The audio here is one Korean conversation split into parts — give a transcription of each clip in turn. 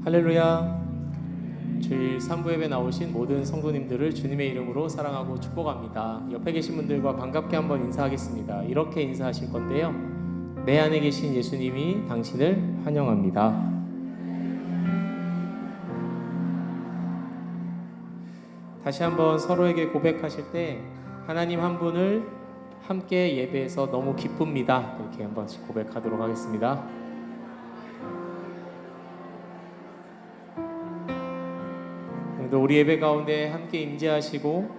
할렐루야. 주일 3부 예배 나오신 모든 성도님들을 주님의 이름으로 사랑하고 축복합니다. 옆에 계신 분들과 반갑게 한번 인사하겠습니다. 이렇게 인사하실 건데요. 내 안에 계신 예수님이 당신을 환영합니다. 다시 한번 서로에게 고백하실 때 하나님 한 분을 함께 예배해서 너무 기쁩니다. 이렇게 한 번씩 고백하도록 하겠습니다. 우리 예배 가운데 함께 임재하시고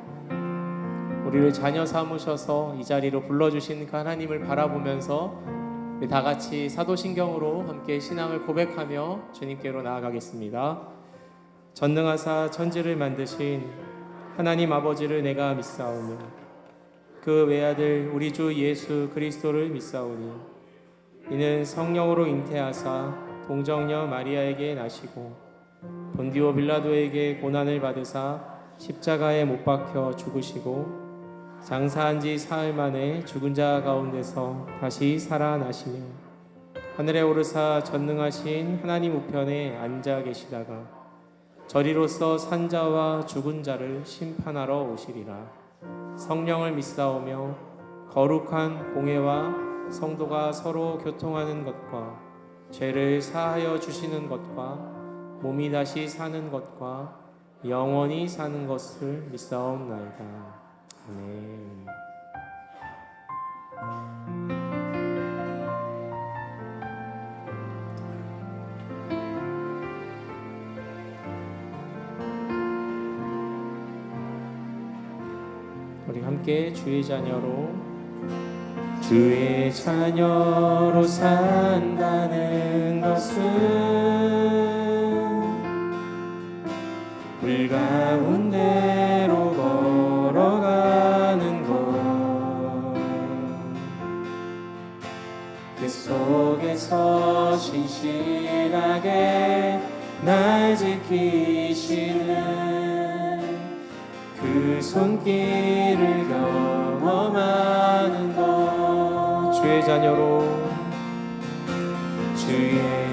우리를 자녀 삼으셔서 이 자리로 불러주신 그 하나님을 바라보면서 우리 다 같이 사도신경으로 함께 신앙을 고백하며 주님께로 나아가겠습니다. 전능하사 천지를 만드신 하나님 아버지를 내가 믿사오며 그 외아들 우리 주 예수 그리스도를 믿사오니 이는 성령으로 잉태하사 동정녀 마리아에게 나시고 본디오 빌라도에게 고난을 받으사 십자가에 못 박혀 죽으시고 장사한 지 사흘 만에 죽은 자 가운데서 다시 살아나시며 하늘에 오르사 전능하신 하나님 우편에 앉아 계시다가 저리로서 산자와 죽은 자를 심판하러 오시리라. 성령을 믿사오며 거룩한 공회와 성도가 서로 교통하는 것과 죄를 사하여 주시는 것과 몸이 다시 사는 것과 영원히 사는 것을 믿사옵나이다. 아멘. 우리 함께 주의 자녀로 산다는 것은 물 가운데로 걸어가는 것, 그 속에서 신실하게 날 지키시는 그 손길을 경험하는 것. 주의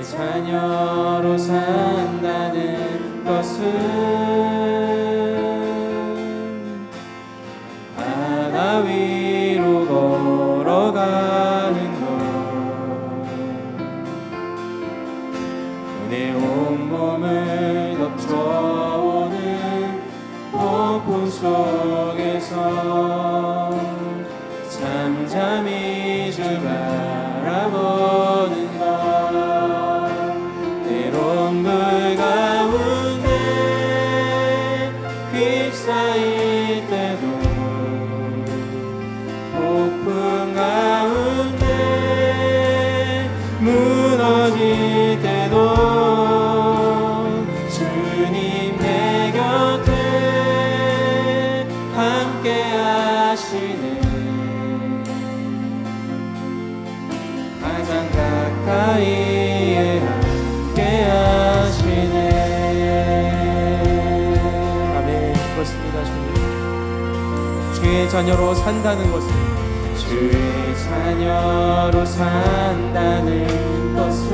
자녀로 산다는 것은 바다 위로 걸어가는 것, 내 온몸을 덮쳐오는 폭풍 속에서 잠잠히 주 바라보는 것, 때론 물 가운데 휩싸일 때도 폭풍 가운데 무너질 때도 주님 내 곁에 함께 하시네. 가장 가까이에 함께 하시네. 아멘. 그렇습니다. 주님, 주의 자녀로 산다는 것은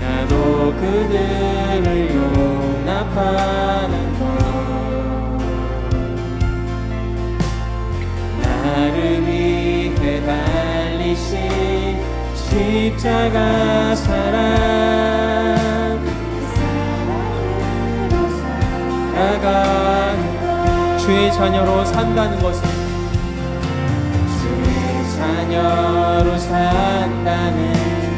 나도 그들을 용납하는 것, 나를 위해 달리신 십자가 사랑, 살아가는 것. 주의 자녀로 산다는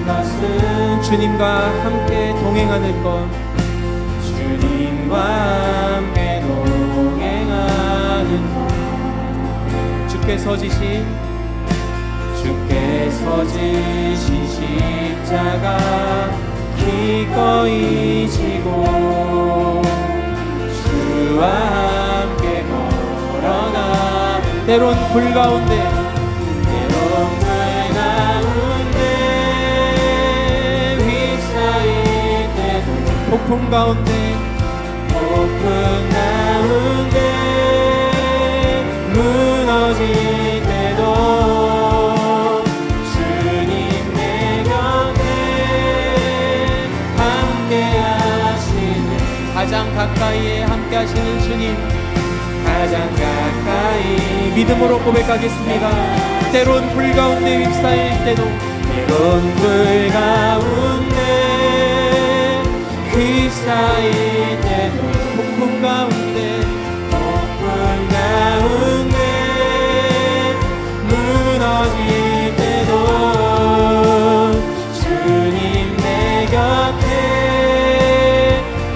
것은 주님과 함께 동행하는 것, 주께서 지신 십자가 기꺼이 지고 주와 함께 걸어가, 때론 불 가운데 휩싸일 때도 폭풍 가운데 무너질 때도 주님 내 곁에 가까이에 함께 하시는 주님, 가장 가까이 믿음으로 고백하겠습니다. 때론 불 가운데 휩싸일 때도, 때론 불 가운데 휩싸일 때도, 폭풍 가운데 무너질 때도 주님 내 곁에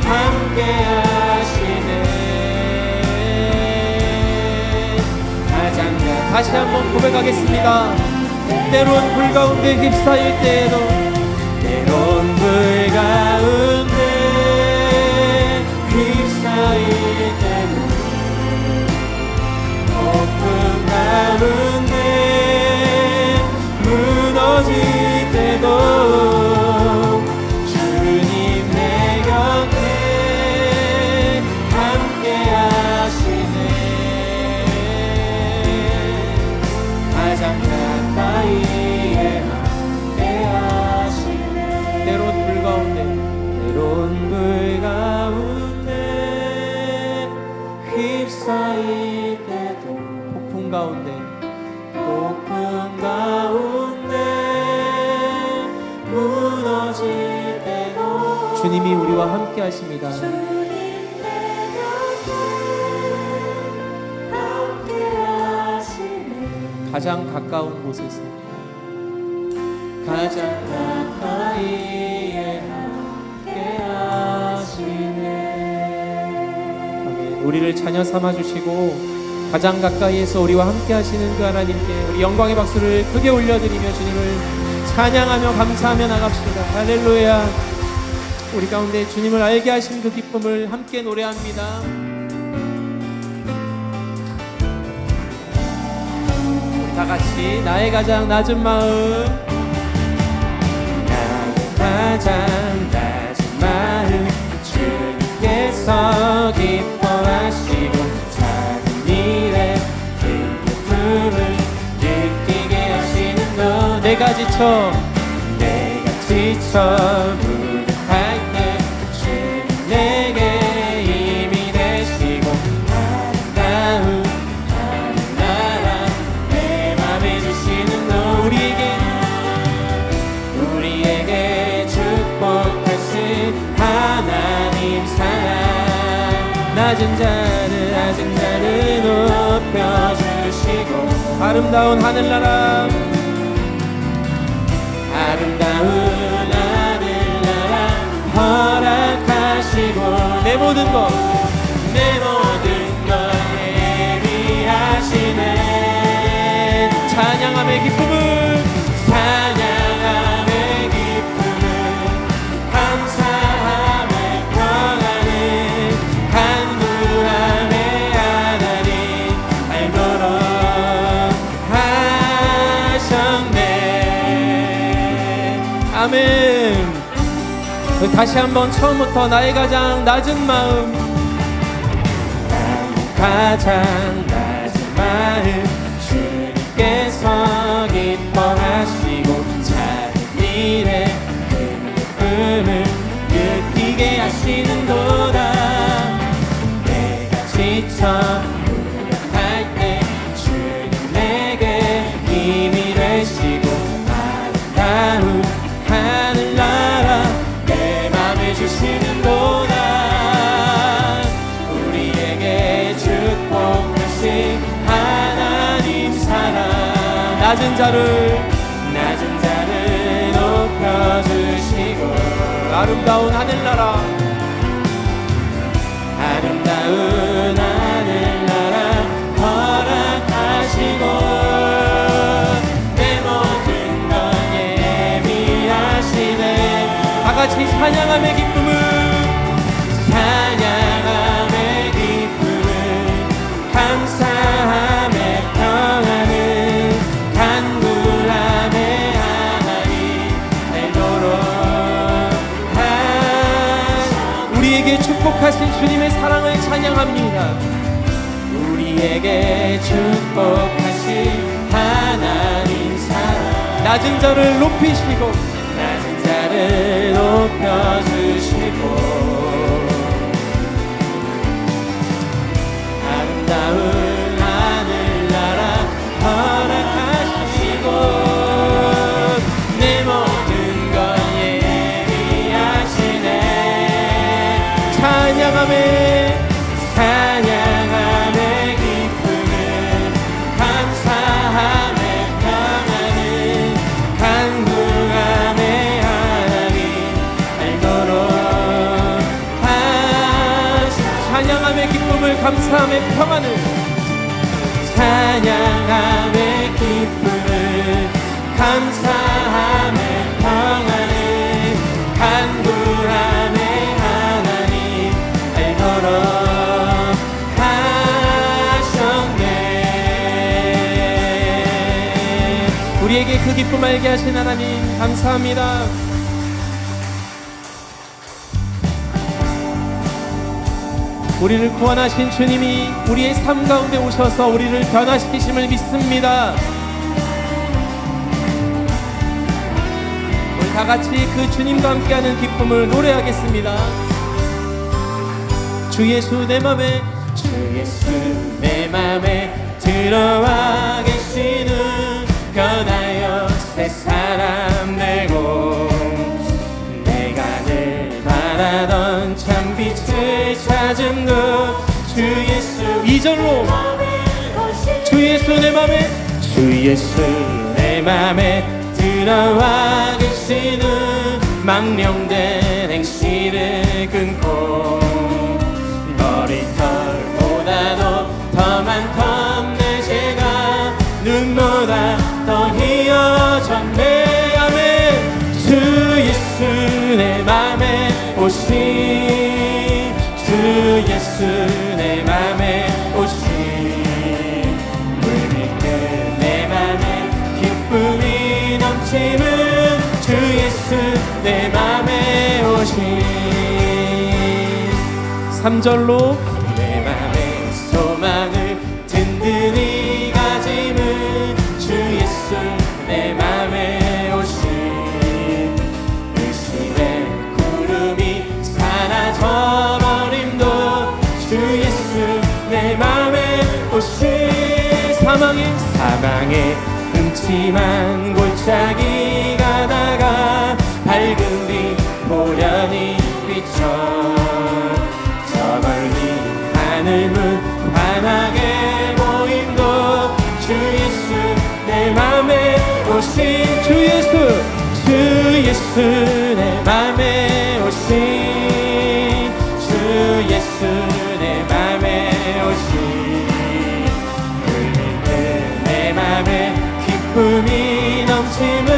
함께 하시네. 다시 한번 고백하겠습니다. 때론 불 가운데 휩싸일 때도, 때론 불 가운데 휩싸일 때도, 폭풍 가운데 무너질 때도 주님 내 곁에 함께 하시네. 가장 가까이에 함께 하시네. 때론 불 가운데, 때론 불 가운데 휩싸일 때도, 폭풍 가운데, 폭풍 가운데 무너질 때도 주님이 우리와 함께 하십니다. 가장 가까운 곳에서, 가장 가까이에 함께 하시네. 아멘. 우리를 자녀 삼아주시고 가장 가까이에서 우리와 함께 하시는 그 하나님께 우리 영광의 박수를 크게 올려드리며 주님을 찬양하며 감사하며 나갑시다. 할렐루야. 우리 가운데 주님을 알게 하신 그 기쁨을 함께 노래합니다. 우리 다 같이 나의 가장 낮은 마음, 나의 가장 낮은 마음 주님께서 기뻐하시고 일에 그 기쁨을 느끼게 하시는 너. 내가 지쳐 무력할 때 주님 내게 힘이 되시고 아름다운 하늘나라 내 맘에 주시는 너. 우리에게 축복하신 하나님 사랑. 낮은 자를 높여주시고 아름다운 하늘나라, 아름다운 하늘나라 허락하시고 내 모든 것 예비하시네. 찬양함의 기쁨은 감사함의 평안은 간구함의 하나님 알도록 하셨네. 아멘. 다시 한번 처음부터 나의 가장 낮은 마음, 가장 낮은 마음 주님께서 기뻐하시고 작은 일에 큰 기쁨을 느끼게 하시는도다. 내가 지쳐 무력할 때 주님 내게 힘이 되시고 아름다운 하늘나라 내 맘에 주시는도다. 우리에게 축복하신 하나님 사랑. 낮은 자를 높여주시고 아름다운 하늘나라, 아름다운 하늘나라 허락하시고 내 모든 것 예비하시네. 다같이 찬양함의 기쁨은 감사함의 평안은 간구함의 하나님 알도록 우리에게 축복하신 주님의 사랑을 찬양합니다. 우리에게 축복하신 하나님 사랑. 낮은 자를 높이시고 낮은 자를 높여주시고 아름다운 하늘나라 허락하시고 내 모든 걸 예비하시네. 찬양하며 찬양하며 기쁨을 감사하며 평안을 간구하며 하나님 알도록 찬양하며 기쁨을 감사하며 평안을 찬양하며 기쁨을 감사하며 평안을 간구하며 하나님 알도록 하셨네. 우리에게 그 기쁨 알게 하신 하나님 감사합니다. 우리를 구원하신 주님이 우리의 삶 가운데 오셔서 우리를 변화시키심을 믿습니다. 우리 다같이 그 주님과 함께하는 기쁨을 노래하겠습니다. 주 예수 내 맘에 주 예수 내 맘에 들어와 계시는 변하여 새 사람 되고 내가 늘 바라던 참 빛을 찾은 것 주 예수 2절로 주 예수 내 맘에 주 예수 내 맘에 들어와 계시는 망령된 행실을 끊고 머리털보다도 더 많던 내 죄가 눈보다 더 희어졌네. 아멘. 주 예수 내 맘에 오신 주 예수 내 맘에 오신 물밀듯 내 맘에 기쁨이 넘치는 주 예수 내 맘에 오신 3절로 내 맘에 소망을 든든히 가짐은 주 예수 내 맘에 오신 의심의 구름이 사라져버림도 주 예수 내 맘에 오신 사망의 음침한 골짜기 가다가 밝은 빛 보련히 비춰 저 멀리 하늘문 환하게 보임도 주 예수 내 맘에 오신 주 예수 내 맘에 오신 주 예수 내 맘에 오신 울리는 내 맘에 기쁨이 넘치는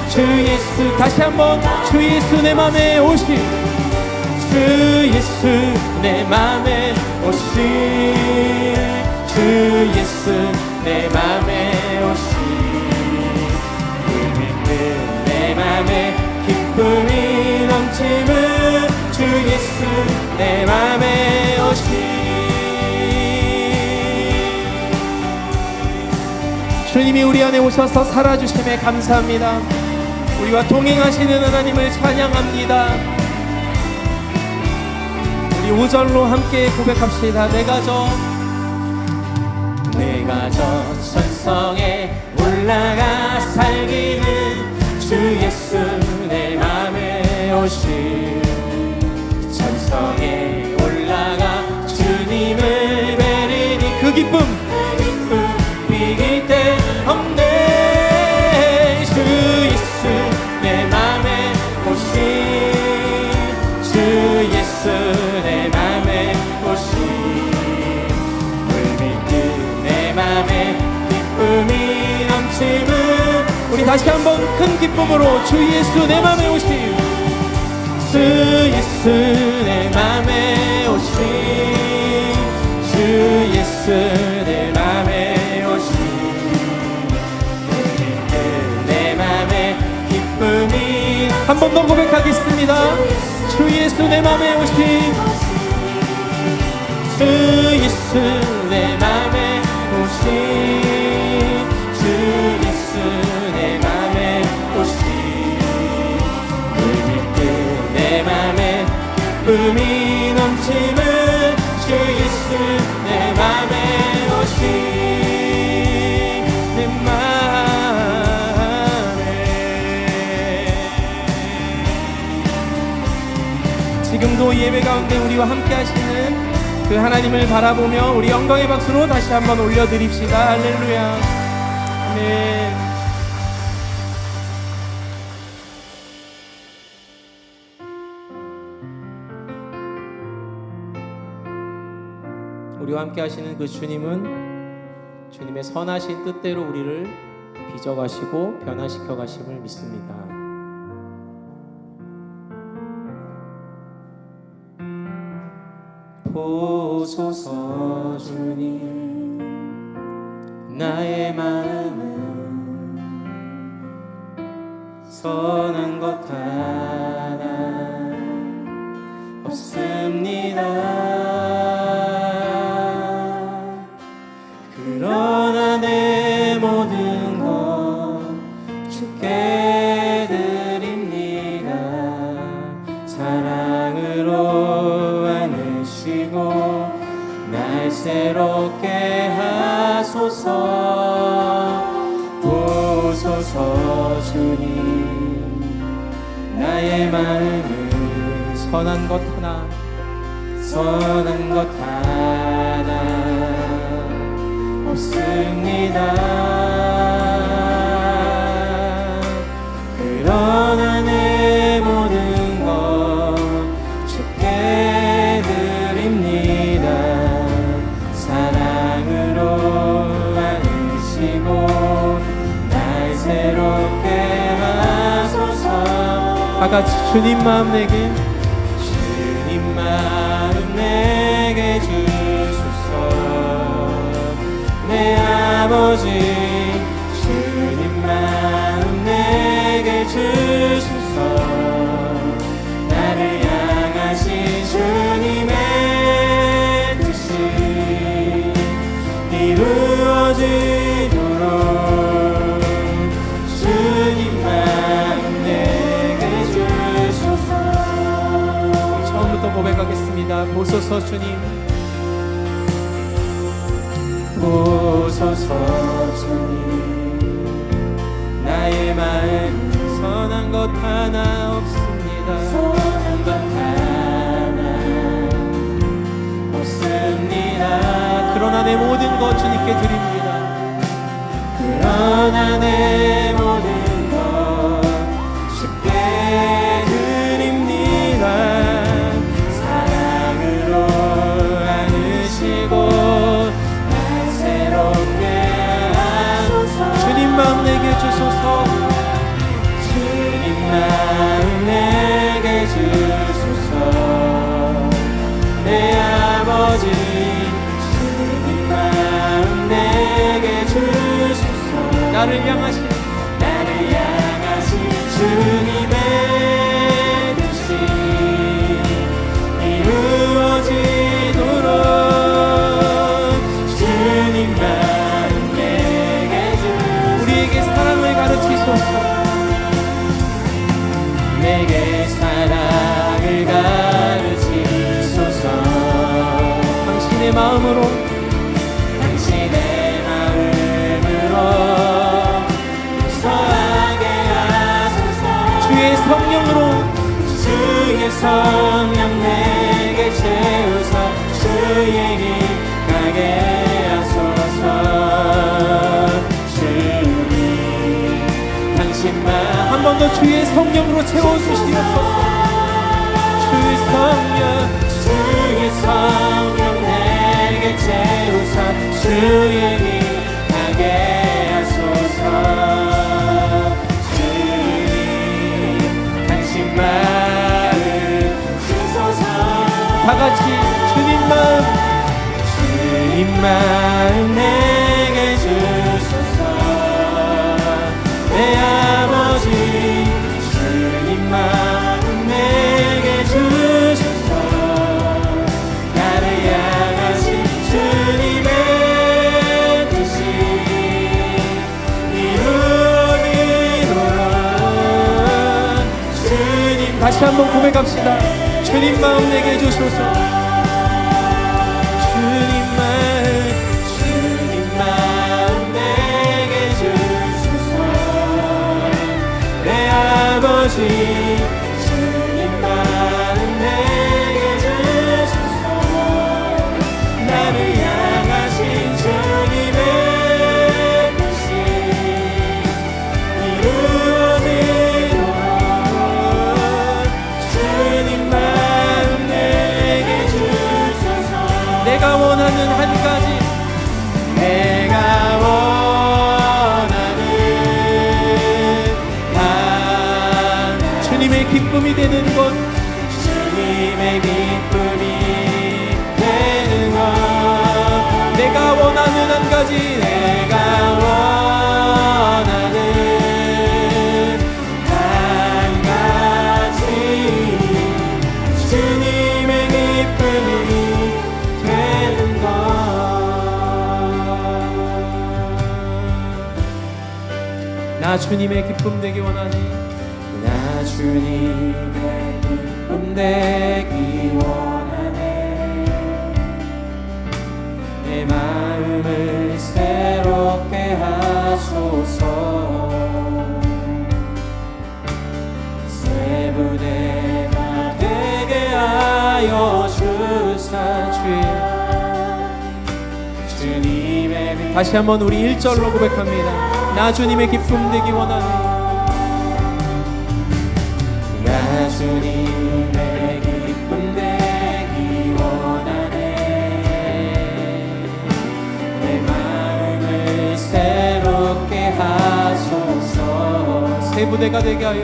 주 예수 다시 한번 주 예수 내 맘에 오신 주 예수 내 맘에 오신 주 예수 내 맘에 오신 울리는 내 맘에 기쁨이 넘치는 주 예수 내 맘에 오신 주님이 우리 안에 오셔서 살아주심에 감사합니다. 우리와 동행하시는 하나님을 찬양합니다. 우리 5절로 함께 고백합시다. 내가 저 천성에 올라가 살기는 주 예수 내 맘에 오신 천성에 올라가 주님을 뵈리니 그 기쁨 비길 때 없네. 주 예수 내 맘에 오신 주 예수 내 맘에 오신 물밀듯 내 맘에 기쁨이 넘치는 우리 다시 한번 큰 기쁨으로 주 예수 내 맘에 오신 주 예수 내 맘에 오신 주 예수 내 맘에 오신 내 맘에 기쁨이 한 번 더 고백하겠습니다. 주 예수 내 맘에 오신 주 예수 내 맘에 오신 주 예수 내 맘에 오신 물밀듯 내 맘에 기쁨이 넘치는 주 예수 내 맘에 오늘도 예배 가운데 우리와 함께 하시는 그 하나님을 바라보며 우리 영광의 박수로 다시 한번 올려드립시다. 할렐루야. 아멘. 우리와 함께 하시는 그 주님은 주님의 선하신 뜻대로 우리를 빚어가시고 변화시켜 가심을 믿습니다. 보소서 주님, 나의 마음은 선한 것 하나 없습니다. 그러나 내 모든 것 주께 드립니다. 사랑으로 안으시고 날 새롭게 하소서. 보소서 주님, 나의 마음을 선한 것 하나 없습니다. 그러나 내 모든 것 주께 드립니다. 사랑으로 안으시고 날 새롭게 하소서. 다같이 주님 마음 내게, 주님 마음 내게 주소서. 내 아버지, 주님 마음 내게 주소서. 나를 향하신 주님의 뜻이 이루어지도록 주님 마음 내게 주소서. 처음부터 고백하겠습니다. 보소서 주님, 보소서 주님, 나의 마음 선한 것 하나 없습니다. 선한 것 하나 없습니다. 그러나 내 모든 것 주님께 드립니다. 그러나 내 모든 것 주께 드립니다. 사랑으로 안으시고 날 새롭게 하소서. 주님 마음 내게 주소서. 주님 마음 내게 주소서. 내 아버지, 주님 마음 내게 주소서. 나를 향하신 주님의 뜻이 이루어지도록 주님 마음 내게 주소서. 우리에게 사랑을 가르치소서. 내게 사랑을 가르치소서. 당신의 마음으로 당신의 마음으로 용서하게 하소서. 주의 성령으로 주의 성령 내게 채우사 주의 힘 가게 하소서. 주님 당신만 한 번 더 주의 성령으로 채워주시옵소서. 주의 성령 내게 채우사 주의 힘 가게 하소서. 주님 당신 마음 주소서. 다같이 주님 마음 내게 주소서. 내 아버지, 주님 마음 내게 주소서. 나를 향하신 주님의 뜻이 이루어지도록 주님. 다시 한번 고백합시다. 주님 마음 내게 주소서. 주님 마음 내게 주소서. 내 아버지, 주님 마음 내게 주님의 기쁨이 되는 것, 주님의 기쁨이 되는 것, 내가 원하는 한 가지, 내가 원하는 한 가지, 주님의 기쁨이 되는 것. 나 주님의 기쁨 되기 원하니, 나 주님의 기쁨 되기 원하네. 내 마음을 새롭게 하소서. 새 부대가 되게 하여 주사. 주님의 다시 한번 우리 1절로 고백합니다. 나 주님의 기쁨 되기 원하네. 나 주님의 기쁨 되기 원하네. 내 마음을 새롭게 하소서. 새 부대가 되게 하여,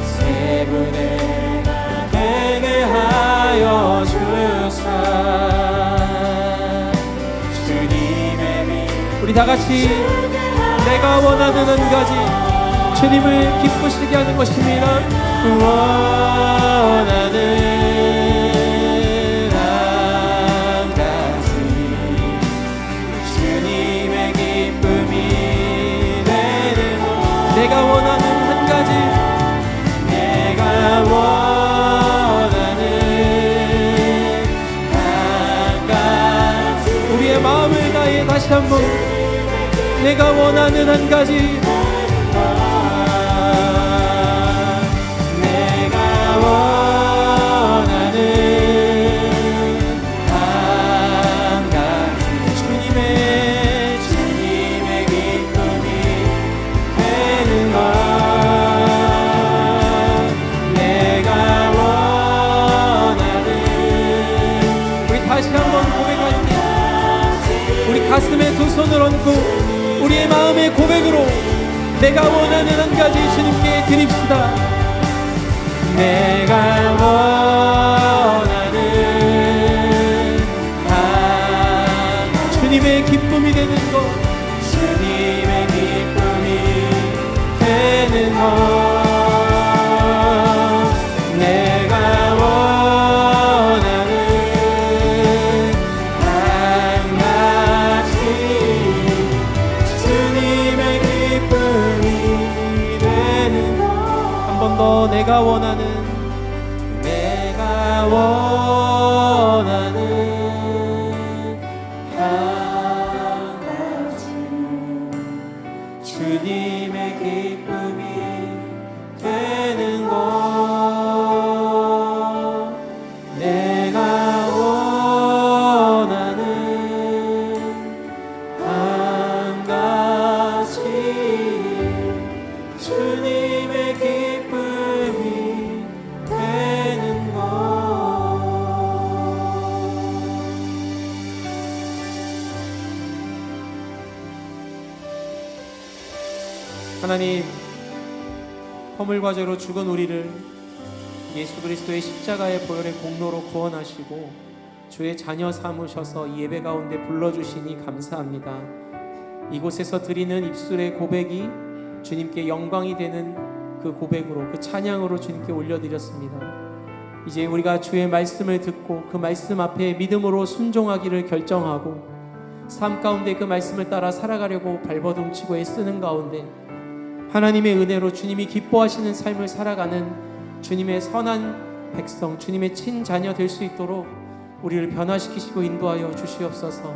새 부대가 되게 하여 주사. 주님의 미 우리 다 같이 내가 원하는 한 가지, 주님을 기쁘시게 하는 것입니다. 원하는 한 가지, 주님의 기쁨이 되는 것. 내가 원하는 한 가지, 내가 원하는 한 가지, 우리의 마음을 다해 다시 한번 내가 원하는 한 가지, 내가 원하는 한 가지, 주님의 기쁨이 되는 것. 내가 원하는. 우리 다시 한번 고백할게. 우리 가슴에 두 손을 얹고 우리의 마음의 고백으로 내가 원하는 한 가지 주님께 드립시다. 내가 원하는 한 주님의 기쁨이 되는 것, 주님의 기쁨이 되는 것. 내가 원하는 한 가지, 주님의 기쁨이 되는 것. 한 번 더 내가 원하는, 내가 원하는 한 가지, 주님의 기쁨이 되는 것. 내가 원하는 한 가지, 주님의 기쁨이 되는 것. 하나님, 허물과 죄로 죽은 우리를 예수 그리스도의 십자가의 보혈의 공로로 구원하시고 주의 자녀 삼으셔서 이 예배 가운데 불러주시니 감사합니다. 이곳에서 드리는 입술의 고백이 주님께 영광이 되는 그 고백으로, 그 찬양으로 주님께 올려드렸습니다. 이제 우리가 주의 말씀을 듣고 그 말씀 앞에 믿음으로 순종하기를 결정하고 삶 가운데 그 말씀을 따라 살아가려고 발버둥치고 애쓰는 가운데 하나님의 은혜로 주님이 기뻐하시는 삶을 살아가는 주님의 선한 백성, 주님의 친자녀 될 수 있도록 우리를 변화시키시고 인도하여 주시옵소서.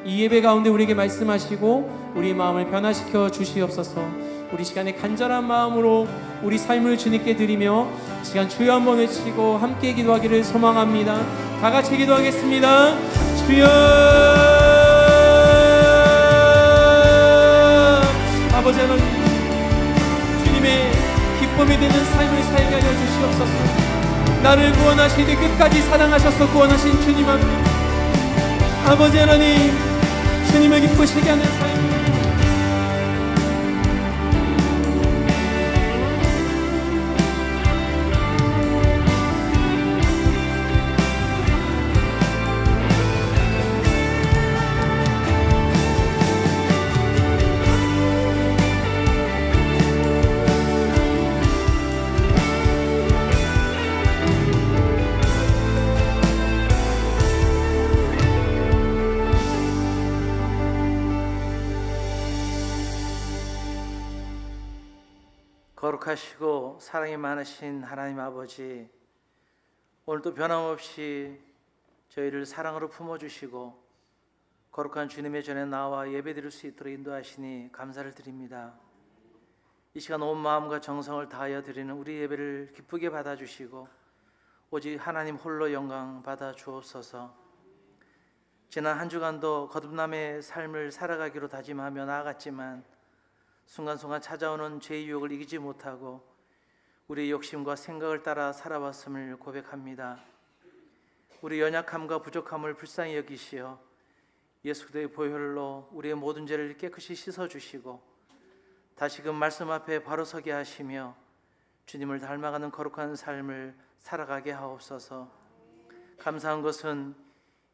이 예배 가운데 우리에게 말씀하시고 우리의 마음을 변화시켜 주시옵소서. 우리 시간에 간절한 마음으로 우리 삶을 주님께 드리며 시간 주여 한번 외치고 함께 기도하기를 소망합니다. 다 같이 기도하겠습니다. 주여. 아버지 하나님, 주님의 기쁨이 되는 삶을 살게 하여 주시옵소서. 나를 구원하시되 끝까지 사랑하셔서 구원하신 주님 앞에 아버지 하나님, 주님을 기쁘시게 하는 삶, 거룩하시고 사랑이 많으신 하나님 아버지, 오늘도 변함없이 저희를 사랑으로 품어주시고 거룩한 주님의 전에 나와 예배드릴 수 있도록 인도하시니 감사를 드립니다. 이 시간 온 마음과 정성을 다하여 드리는 우리 예배를 기쁘게 받아주시고 오직 하나님 홀로 영광 받아 주옵소서. 지난 한 주간도 거듭남의 삶을 살아가기로 다짐하며 나아갔지만 순간순간 찾아오는 죄의 유혹을 이기지 못하고 우리의 욕심과 생각을 따라 살아왔음을 고백합니다. 우리 연약함과 부족함을 불쌍히 여기시어 예수 그리스도의 보혈로 우리의 모든 죄를 깨끗이 씻어주시고 다시금 말씀 앞에 바로 서게 하시며 주님을 닮아가는 거룩한 삶을 살아가게 하옵소서. 감사한 것은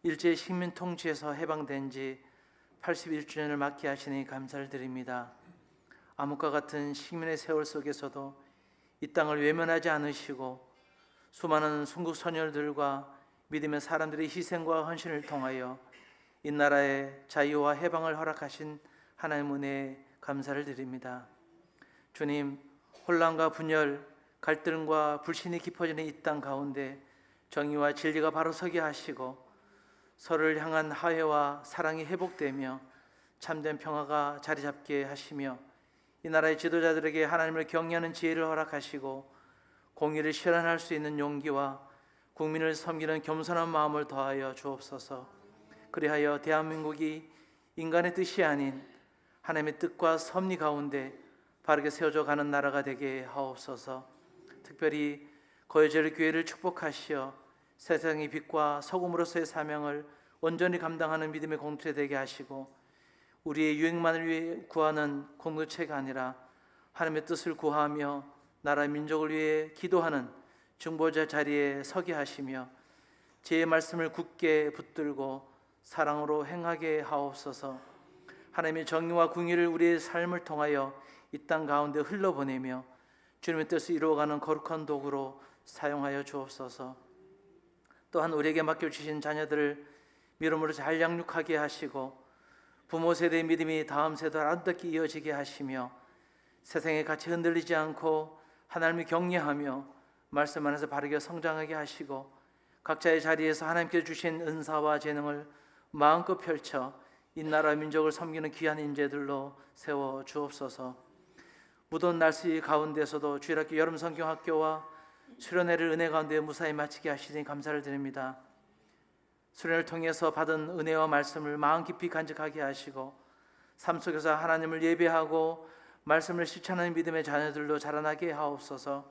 일제 식민 통치에서 해방된 지 81주년을 맞게 하시니 감사를 드립니다. 암흑과 같은 식민의 세월 속에서도 이 땅을 외면하지 않으시고 수많은 순국 선열들과 믿음의 사람들의 희생과 헌신을 통하여 이 나라의 자유와 해방을 허락하신 하나님 은혜에 감사를 드립니다. 주님, 혼란과 분열, 갈등과 불신이 깊어지는 이 땅 가운데 정의와 진리가 바로 서게 하시고 서로를 향한 화해와 사랑이 회복되며 참된 평화가 자리 잡게 하시며 이 나라의 지도자들에게 하나님을 경외하는 지혜를 허락하시고 공의를 실현할 수 있는 용기와 국민을 섬기는 겸손한 마음을 더하여 주옵소서. 그리하여 대한민국이 인간의 뜻이 아닌 하나님의 뜻과 섭리 가운데 바르게 세워져 가는 나라가 되게 하옵소서. 특별히 거여제를 교회를 축복하시어 세상의 빛과 소금으로서의 사명을 온전히 감당하는 믿음의 공동체 되게 하시고 우리의 유익만을 위해 구하는 공동체가 아니라 하나님의 뜻을 구하며 나라 민족을 위해 기도하는 중보자 자리에 서게 하시며 제 말씀을 굳게 붙들고 사랑으로 행하게 하옵소서. 하나님의 정의와 궁의를 우리의 삶을 통하여 이 땅 가운데 흘러보내며 주님의 뜻을 이루어가는 거룩한 도구로 사용하여 주옵소서. 또한 우리에게 맡겨주신 자녀들을 믿음으로 잘 양육하게 하시고 부모 세대의 믿음이 다음 세대 아름답게 이어지게 하시며 세상의 가치 흔들리지 않고 하나님을 경외하며 말씀 안에서 바르게 성장하게 하시고 각자의 자리에서 하나님께 주신 은사와 재능을 마음껏 펼쳐 이 나라 민족을 섬기는 귀한 인재들로 세워 주옵소서. 무더운 날씨 가운데서도 주일학교 여름 성경학교와 수련회를 은혜 가운데 무사히 마치게 하시니 감사를 드립니다. 수련을 통해서 받은 은혜와 말씀을 마음 깊이 간직하게 하시고 삶 속에서 하나님을 예배하고 말씀을 실천하는 믿음의 자녀들로 자라나게 하옵소서.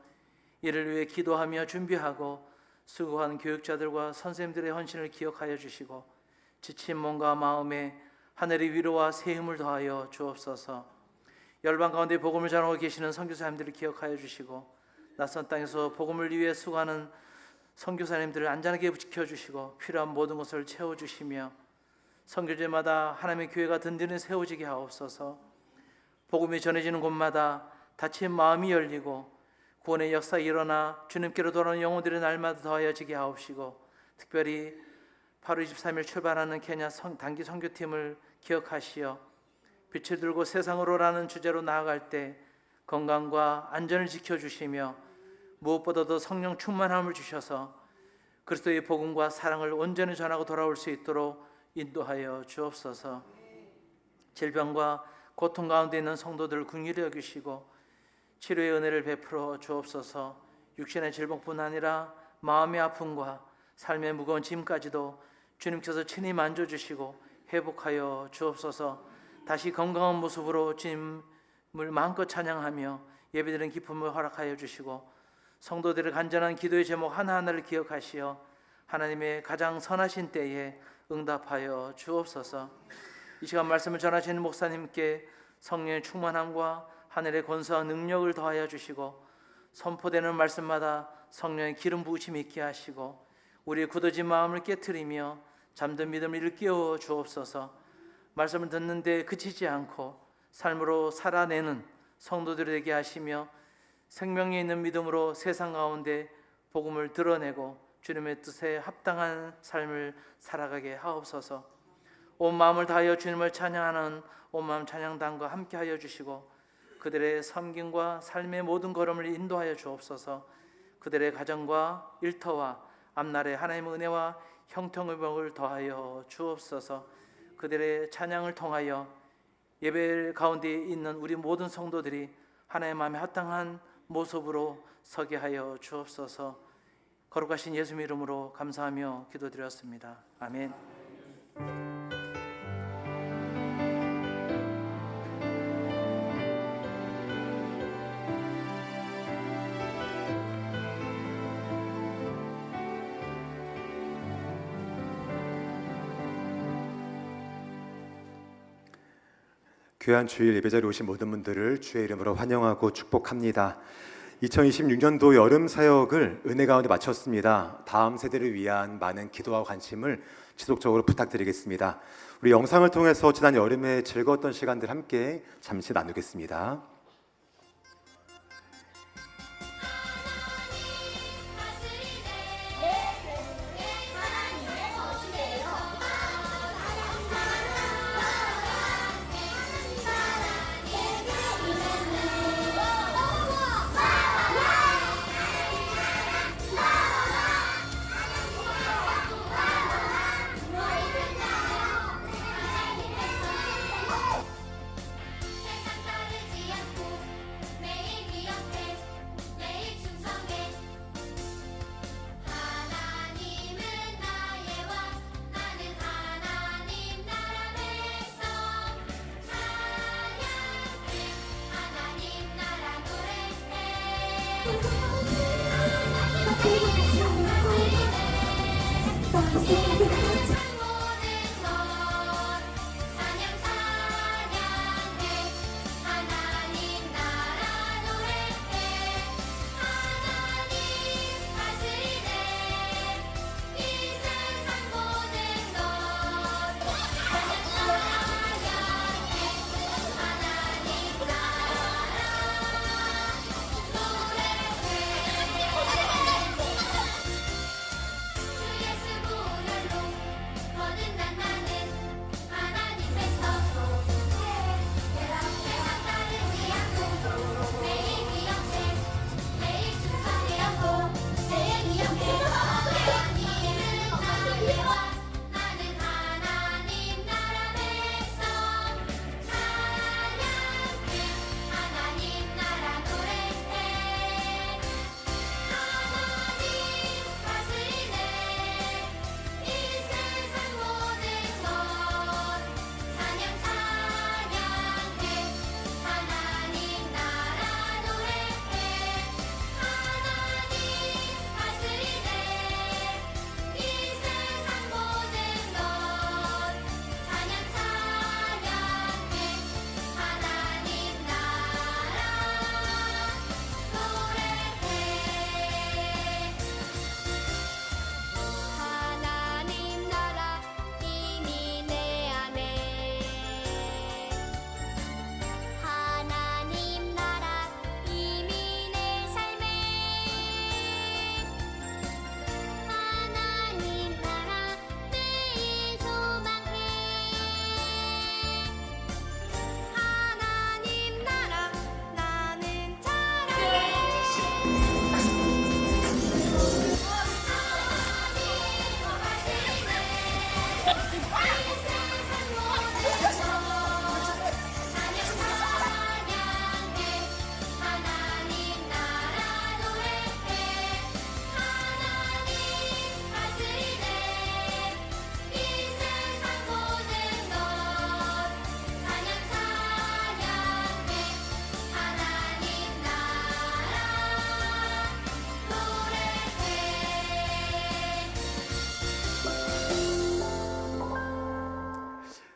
이를 위해 기도하며 준비하고 수고하는 교육자들과 선생님들의 헌신을 기억하여 주시고 지친 몸과 마음에 하늘의 위로와 새 힘을 더하여 주옵소서. 열방 가운데 복음을 전하고 계시는 선교사님들을 기억하여 주시고 낯선 땅에서 복음을 위해 수고하는 선교사님들을 안전하게 지켜주시고 필요한 모든 것을 채워주시며 선교제마다 하나님의 교회가 든든히 세워지게 하옵소서. 복음이 전해지는 곳마다 닫힌 마음이 열리고 구원의 역사가 일어나 주님께로 돌아오는 영혼들의 날마다 더하여지게 하옵시고 특별히 8월 23일 출발하는 케냐 단기 선교팀을 기억하시어 빛을 들고 세상으로라는 주제로 나아갈 때 건강과 안전을 지켜주시며 무엇보다도 성령 충만함을 주셔서 그리스도의 복음과 사랑을 온전히 전하고 돌아올 수 있도록 인도하여 주옵소서. 질병과 고통 가운데 있는 성도들을 긍휼히 여기시고 치료의 은혜를 베풀어 주옵소서. 육신의 질병뿐 아니라 마음의 아픔과 삶의 무거운 짐까지도 주님께서 친히 만져주시고 회복하여 주옵소서. 다시 건강한 모습으로 주님을 마음껏 찬양하며 예배드리는 기쁨을 허락하여 주시고 성도들의 간절한 기도의 제목 하나하나를 기억하시어 하나님의 가장 선하신 때에 응답하여 주옵소서. 이 시간 말씀을 전하시는 목사님께 성령의 충만함과 하늘의 권세와 능력을 더하여 주시고 선포되는 말씀마다 성령의 기름 부으심이 있게 하시고 우리의 굳어진 마음을 깨트리며 잠든 믿음을 일깨워 주옵소서. 말씀을 듣는데 그치지 않고 삶으로 살아내는 성도들이 되게 하시며 생명이 있는 믿음으로 세상 가운데 복음을 드러내고 주님의 뜻에 합당한 삶을 살아가게 하옵소서. 온 마음을 다하여 주님을 찬양하는 온 마음 찬양단과 함께 하여 주시고 그들의 섬김과 삶의 모든 걸음을 인도하여 주옵소서. 그들의 가정과 일터와 앞날에 하나님의 은혜와 형통의 더하여 주옵소서. 그들의 찬양을 통하여 예배 가운데 있는 우리 모든 성도들이 하나님의 마음에 합당한 모습으로 서게 하여 주옵소서. 거룩하신 예수님 이름으로 감사하며 기도드렸습니다. 아멘. 귀한 주일 예배자리에 오신 모든 분들을 주의 이름으로 환영하고 축복합니다. 2026년도 여름 사역을 은혜 가운데 마쳤습니다. 다음 세대를 위한 많은 기도와 관심을 지속적으로 부탁드리겠습니다. 우리 영상을 통해서 지난 여름에 즐거웠던 시간들 함께 잠시 나누겠습니다.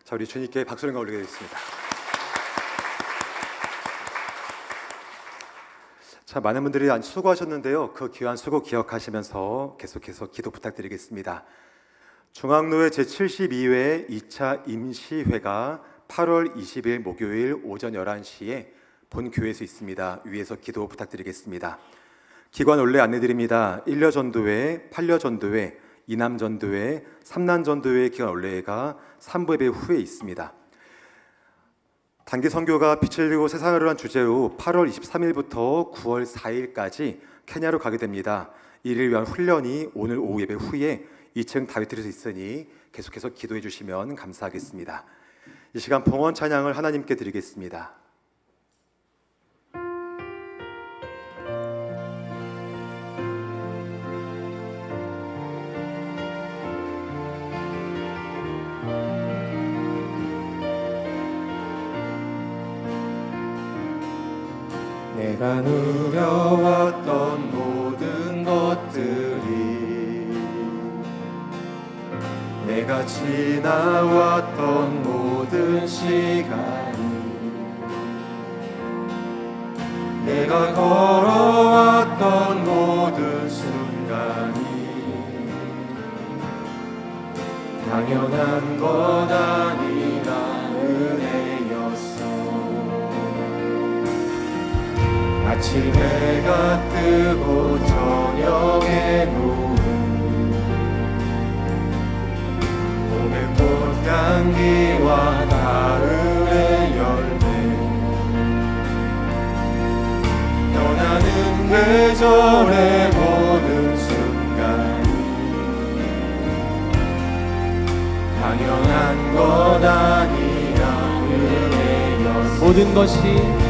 자, 우리 주님께 박수를 올리겠습니다. 자, 많은 분들이 수고하셨는데요. 그 귀한 수고 기억하시면서 계속해서 기도 부탁드리겠습니다. 중앙로회 제72회 2차 임시회가 8월 20일 목요일 오전 11시에 본 교회에서 있습니다. 위에서 기도 부탁드리겠습니다. 기관 원래 안내드립니다. 1려 전도회, 8려 전도회, 이남 전도회, 삼남 전도회 기관 원래가 3부 예배 후에 있습니다. 단기 선교가 빛을 들고 세상을 위한 주제로 8월 23일부터 9월 4일까지 케냐로 가게 됩니다. 이를 위한 훈련이 오늘 오후 예배 후에 2층 다윗들에서 있으니 계속해서 기도해 주시면 감사하겠습니다. 이 시간 봉헌 찬양을 하나님께 드리겠습니다. 내가 누려왔던 모든 것들이, 내가 지나왔던 모든 시간이, 내가 걸어왔던 모든 순간이 당연한 것 아니라 은혜였어. 아침에가 뜨고 저녁에 노을, 봄의 꽃향기와 가을의 열매, 변하는 계절의 모든 순간이 당연한 것 아니라 은혜였어. 모든 것이 은혜,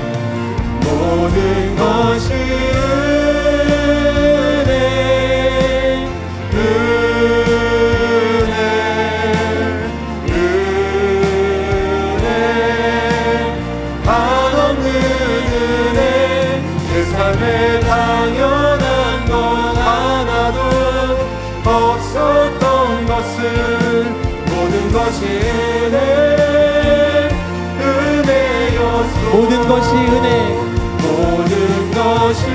한없는 은혜. 내 삶에 당연한 것 하나도 없었던 것을, 모든 것이 은혜였소. 모든 것이 은혜, 모든 것이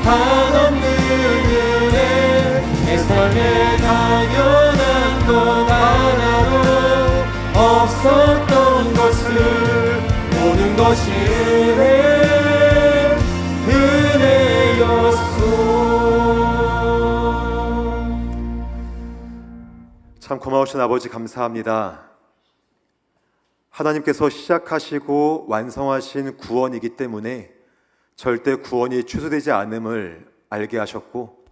한없는 은혜. 내 삶에 당연한 것 하나도 없었던 것을, 모든 것이 참 고마우신 아버지 감사합니다. 하나님께서 시작하시고 완성하신 구원이기 때문에 절대 구원이 취소되지 않음을 알게 하셨고,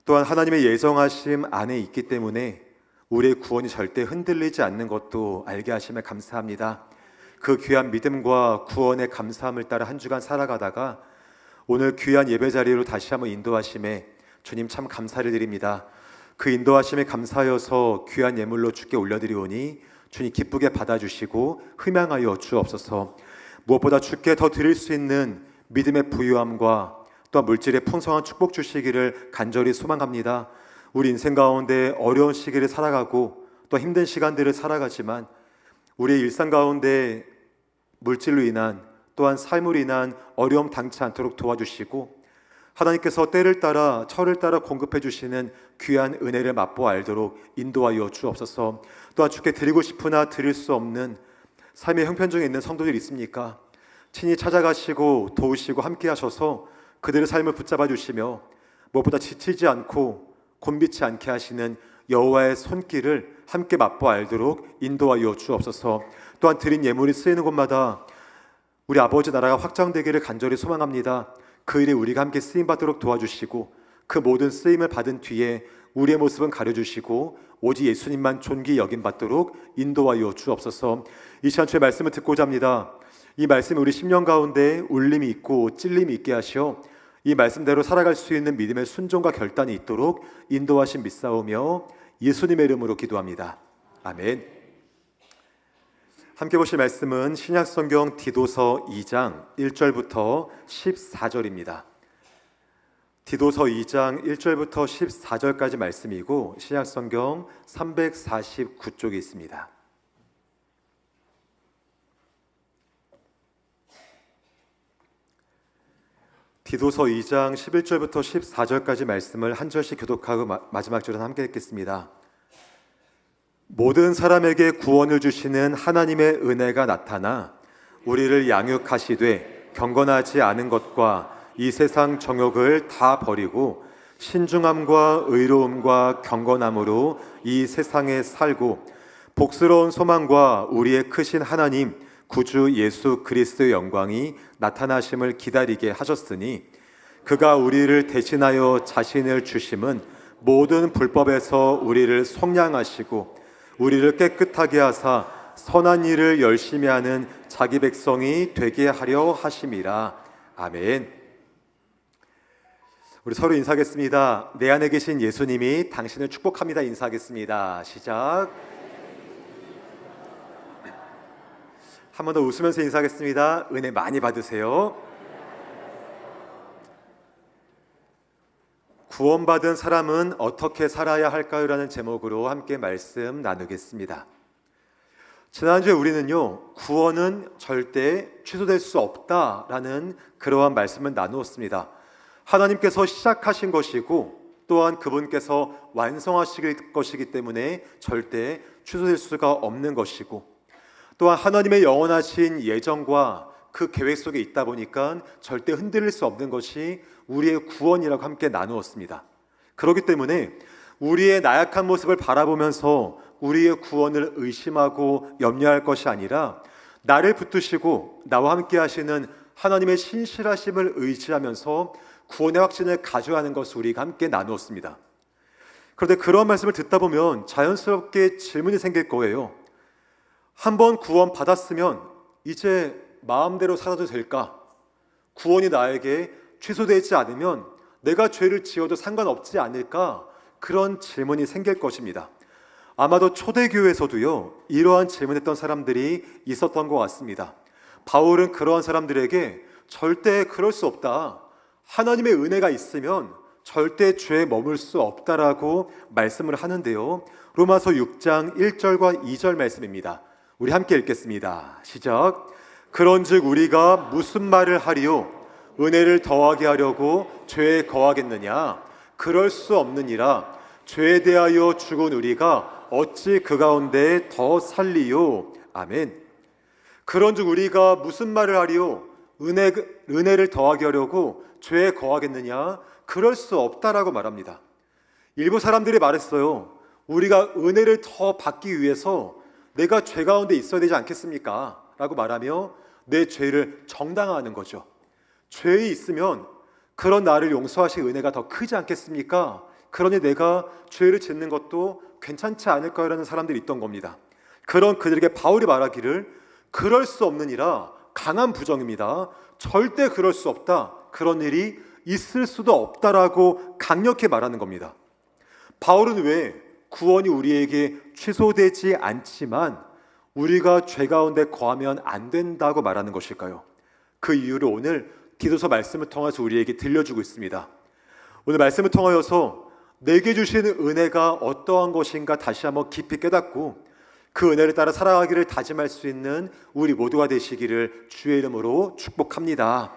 또한 하나님의 예정하심 안에 있기 때문에 우리의 구원이 절대 흔들리지 않는 것도 알게 하심에 감사합니다. 그 귀한 믿음과 구원의 감사함을 따라 한 주간 살아가다가 오늘 귀한 예배 자리로 다시 한번 인도하심에 주님 참 감사를 드립니다. 그 인도하심에 감사하여서 귀한 예물로 주께 올려드리오니 주님 기쁘게 받아주시고 흠양하여 주옵소서. 무엇보다 주께 더 드릴 수 있는 믿음의 부유함과 또한 물질의 풍성한 축복 주시기를 간절히 소망합니다. 우리 인생 가운데 어려운 시기를 살아가고 또 힘든 시간들을 살아가지만 우리의 일상 가운데 물질로 인한 또한 삶으로 인한 어려움 당치 않도록 도와주시고, 하나님께서 때를 따라 철을 따라 공급해 주시는 귀한 은혜를 맛보아 알도록 인도하여 주옵소서. 또한 주께 드리고 싶으나 드릴 수 없는 삶의 형편 중에 있는 성도들이 있습니까? 친히 찾아가시고 도우시고 함께 하셔서 그들의 삶을 붙잡아 주시며 무엇보다 지치지 않고 곤비치 않게 하시는 여호와의 손길을 함께 맛보아 알도록 인도하여 주옵소서. 또한 드린 예물이 쓰이는 곳마다 우리 아버지 나라가 확장되기를 간절히 소망합니다. 그 일에 우리가 함께 쓰임받도록 도와주시고, 그 모든 쓰임을 받은 뒤에 우리의 모습은 가려주시고 오직 예수님만 존귀 여김받도록 인도하여 주옵소서. 이 시간 주의 말씀을 듣고자 합니다. 이 말씀이 우리 심령 가운데 울림이 있고 찔림이 있게 하시어 이 말씀대로 살아갈 수 있는 믿음의 순종과 결단이 있도록 인도하신 믿사오며 예수님의 이름으로 기도합니다. 아멘. 함께 보실 말씀은 신약성경 디도서 2장 1절부터 14절입니다. 디도서 2장 1절부터 14절까지 말씀이고 신약성경 349쪽에 있습니다. 디도서 2장 11절부터 14절까지 말씀을 한 절씩 교독하고 마지막 절은 함께 읽겠습니다. 모든 사람에게 구원을 주시는 하나님의 은혜가 나타나 우리를 양육하시되 경건하지 않은 것과 이 세상 정욕을 다 버리고 신중함과 의로움과 경건함으로 이 세상에 살고 복스러운 소망과 우리의 크신 하나님 구주 예수 그리스도의 영광이 나타나심을 기다리게 하셨으니 그가 우리를 대신하여 자신을 주심은 모든 불법에서 우리를 속량하시고 우리를 깨끗하게 하사 선한 일을 열심히 하는 자기 백성이 되게 하려 하심이라. 아멘. 우리 서로 인사하겠습니다. 내 안에 계신 예수님이 당신을 축복합니다. 인사하겠습니다. 시작. 한 번 더 웃으면서 인사하겠습니다. 은혜 많이 받으세요. 구원받은 사람은 어떻게 살아야 할까요? 라는 제목으로 함께 말씀 나누겠습니다. 지난주에 우리는요, 구원은 절대 취소될 수 없다라는 그러한 말씀을 나누었습니다. 하나님께서 시작하신 것이고 또한 그분께서 완성하실 것이기 때문에 절대 취소될 수가 없는 것이고, 또한 하나님의 영원하신 예정과 그 계획 속에 있다 보니까 절대 흔들릴 수 없는 것이 우리의 구원이라고 함께 나누었습니다. 그렇기 때문에 우리의 나약한 모습을 바라보면서 우리의 구원을 의심하고 염려할 것이 아니라 나를 붙드시고 나와 함께 하시는 하나님의 신실하심을 의지하면서 구원의 확신을 가져가는 것을 우리가 함께 나누었습니다. 그런데 그런 말씀을 듣다 보면 자연스럽게 질문이 생길 거예요. 한번 구원 받았으면 이제 마음대로 살아도 될까? 구원이 나에게 취소되지 않으면 내가 죄를 지어도 상관없지 않을까? 그런 질문이 생길 것입니다. 아마도 초대교회에서도요, 이러한 질문했던 사람들이 있었던 것 같습니다. 바울은 그러한 사람들에게 절대 그럴 수 없다, 하나님의 은혜가 있으면 절대 죄에 머물 수 없다라고 말씀을 하는데요, 로마서 6장 1절과 2절 말씀입니다. 우리 함께 읽겠습니다. 시작. 그런즉 우리가 무슨 말을 하리요? 은혜를 더하게 하려고 죄에 거하겠느냐? 그럴 수 없느니라. 죄에 대하여 죽은 우리가 어찌 그 가운데 더 살리요? 아멘. 그런즉 우리가 무슨 말을 하리요? 은혜를 더하게 하려고 죄에 거하겠느냐? 그럴 수 없다라고 말합니다. 일부 사람들이 말했어요. 우리가 은혜를 더 받기 위해서 내가 죄 가운데 있어야 되지 않겠습니까? 라고 말하며 내 죄를 정당화하는 거죠. 죄에 있으면 그런 나를 용서하실 은혜가 더 크지 않겠습니까? 그러니 내가 죄를 짓는 것도 괜찮지 않을까라는 사람들이 있던 겁니다. 그런 그들에게 바울이 말하기를 그럴 수 없느니라, 강한 부정입니다. 절대 그럴 수 없다. 그런 일이 있을 수도 없다라고 강력히 말하는 겁니다. 바울은 왜 구원이 우리에게 취소되지 않지만 우리가 죄 가운데 거하면 안 된다고 말하는 것일까요? 그 이유를 오늘 디도서 말씀을 통해서 우리에게 들려주고 있습니다. 오늘 말씀을 통하여서 내게 주시는 은혜가 어떠한 것인가 다시 한번 깊이 깨닫고 그 은혜를 따라 살아가기를 다짐할 수 있는 우리 모두가 되시기를 주의 이름으로 축복합니다.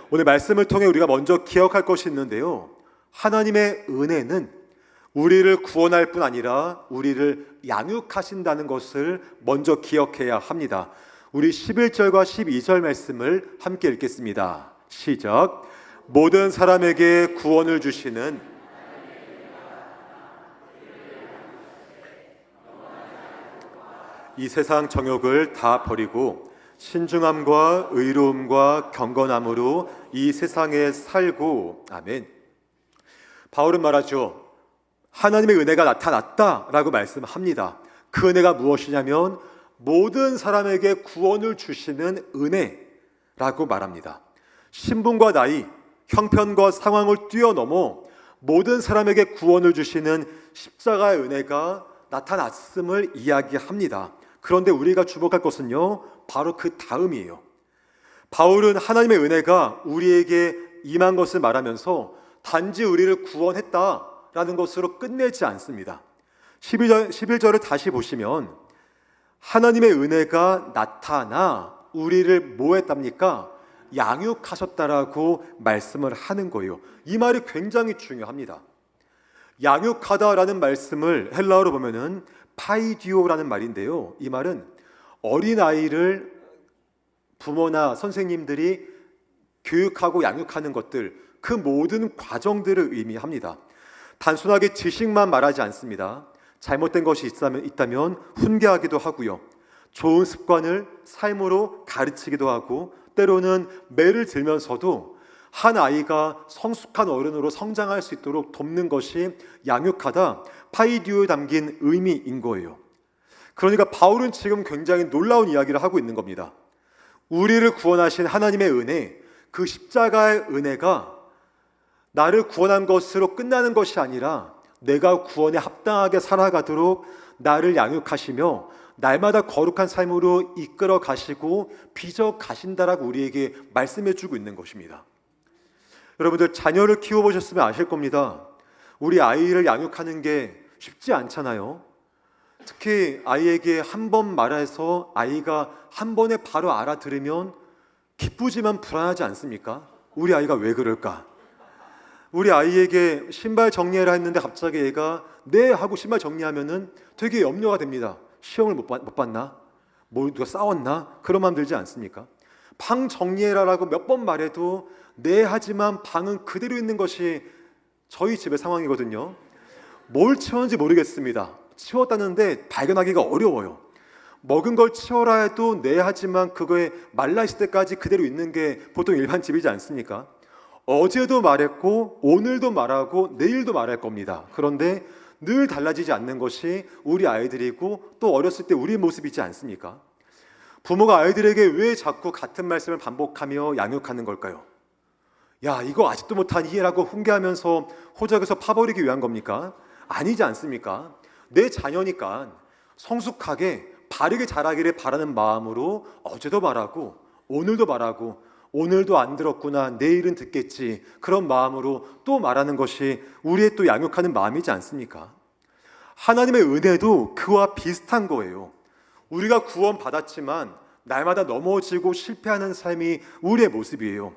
오늘 말씀을 통해 우리가 먼저 기억할 것이 있는데요, 하나님의 은혜는 우리를 구원할 뿐 아니라 우리를 양육하신다는 것을 먼저 기억해야 합니다. 우리 11절과 12절 말씀을 함께 읽겠습니다. 시작. 모든 사람에게 구원을 주시는 이 세상 정욕을 다 버리고 신중함과 의로움과 경건함으로 이 세상에 살고. 아멘. 바울은 말하죠. 하나님의 은혜가 나타났다라고 말씀합니다. 그 은혜가 무엇이냐면 모든 사람에게 구원을 주시는 은혜라고 말합니다. 신분과 나이, 형편과 상황을 뛰어넘어 모든 사람에게 구원을 주시는 십자가의 은혜가 나타났음을 이야기합니다. 그런데 우리가 주목할 것은요, 바로 그 다음이에요. 바울은 하나님의 은혜가 우리에게 임한 것을 말하면서 단지 우리를 구원했다라는 것으로 끝내지 않습니다. 11절을 다시 보시면 하나님의 은혜가 나타나 우리를 뭐 했답니까? 양육하셨다라고 말씀을 하는 거예요. 이 말이 굉장히 중요합니다. 양육하다라는 말씀을 헬라어로 보면은 파이디오라는 말인데요, 이 말은 어린아이를 부모나 선생님들이 교육하고 양육하는 것들, 그 모든 과정들을 의미합니다. 단순하게 지식만 말하지 않습니다. 잘못된 것이 있다면 훈계하기도 하고요. 좋은 습관을 삶으로 가르치기도 하고, 때로는 매를 들면서도 한 아이가 성숙한 어른으로 성장할 수 있도록 돕는 것이 양육하다, 파이디오에 담긴 의미인 거예요. 그러니까 바울은 지금 굉장히 놀라운 이야기를 하고 있는 겁니다. 우리를 구원하신 하나님의 은혜, 그 십자가의 은혜가 나를 구원한 것으로 끝나는 것이 아니라 내가 구원에 합당하게 살아가도록 나를 양육하시며 날마다 거룩한 삶으로 이끌어 가시고 빚어 가신다라고 우리에게 말씀해 주고 있는 것입니다. 여러분들 자녀를 키워보셨으면 아실 겁니다. 우리 아이를 양육하는 게 쉽지 않잖아요. 특히 아이에게 한 번 말해서 아이가 한 번에 바로 알아들으면 기쁘지만 불안하지 않습니까? 우리 아이가 왜 그럴까? 우리 아이에게 신발 정리해라 했는데 갑자기 얘가 네 하고 신발 정리하면은 되게 염려가 됩니다. 시험을 못 봤나? 뭐 누가 싸웠나? 그런 마음 들지 않습니까? 방 정리해라라고 몇 번 말해도 네 하지만 방은 그대로 있는 것이 저희 집의 상황이거든요. 뭘 치웠는지 모르겠습니다. 치웠다는데 발견하기가 어려워요. 먹은 걸 치워라 해도 네 하지만 그거에 말라있을 때까지 그대로 있는 게 보통 일반 집이지 않습니까? 어제도 말했고 오늘도 말하고 내일도 말할 겁니다. 그런데 늘 달라지지 않는 것이 우리 아이들이고 또 어렸을 때 우리의 모습이지 않습니까? 부모가 아이들에게 왜 자꾸 같은 말씀을 반복하며 양육하는 걸까요? 야, 이거 아직도 못하니? 라고 훈계하면서 호적에서 파버리기 위한 겁니까? 아니지 않습니까? 내 자녀니까 성숙하게 바르게 자라기를 바라는 마음으로 어제도 말하고 오늘도 말하고 오늘도 안 들었구나 내일은 듣겠지 그런 마음으로 또 말하는 것이 우리의 또 양육하는 마음이지 않습니까? 하나님의 은혜도 그와 비슷한 거예요. 우리가 구원받았지만 날마다 넘어지고 실패하는 삶이 우리의 모습이에요.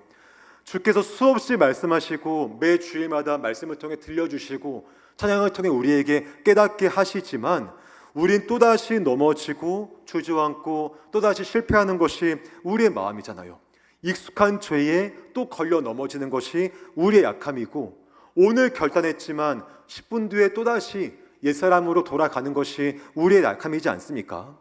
주께서 수없이 말씀하시고 매 주일마다 말씀을 통해 들려주시고 찬양을 통해 우리에게 깨닫게 하시지만 우린 또다시 넘어지고 주저앉고 또다시 실패하는 것이 우리의 마음이잖아요. 익숙한 죄에 또 걸려 넘어지는 것이 우리의 약함이고 오늘 결단했지만 10분 뒤에 또다시 옛사람으로 돌아가는 것이 우리의 약함이지 않습니까?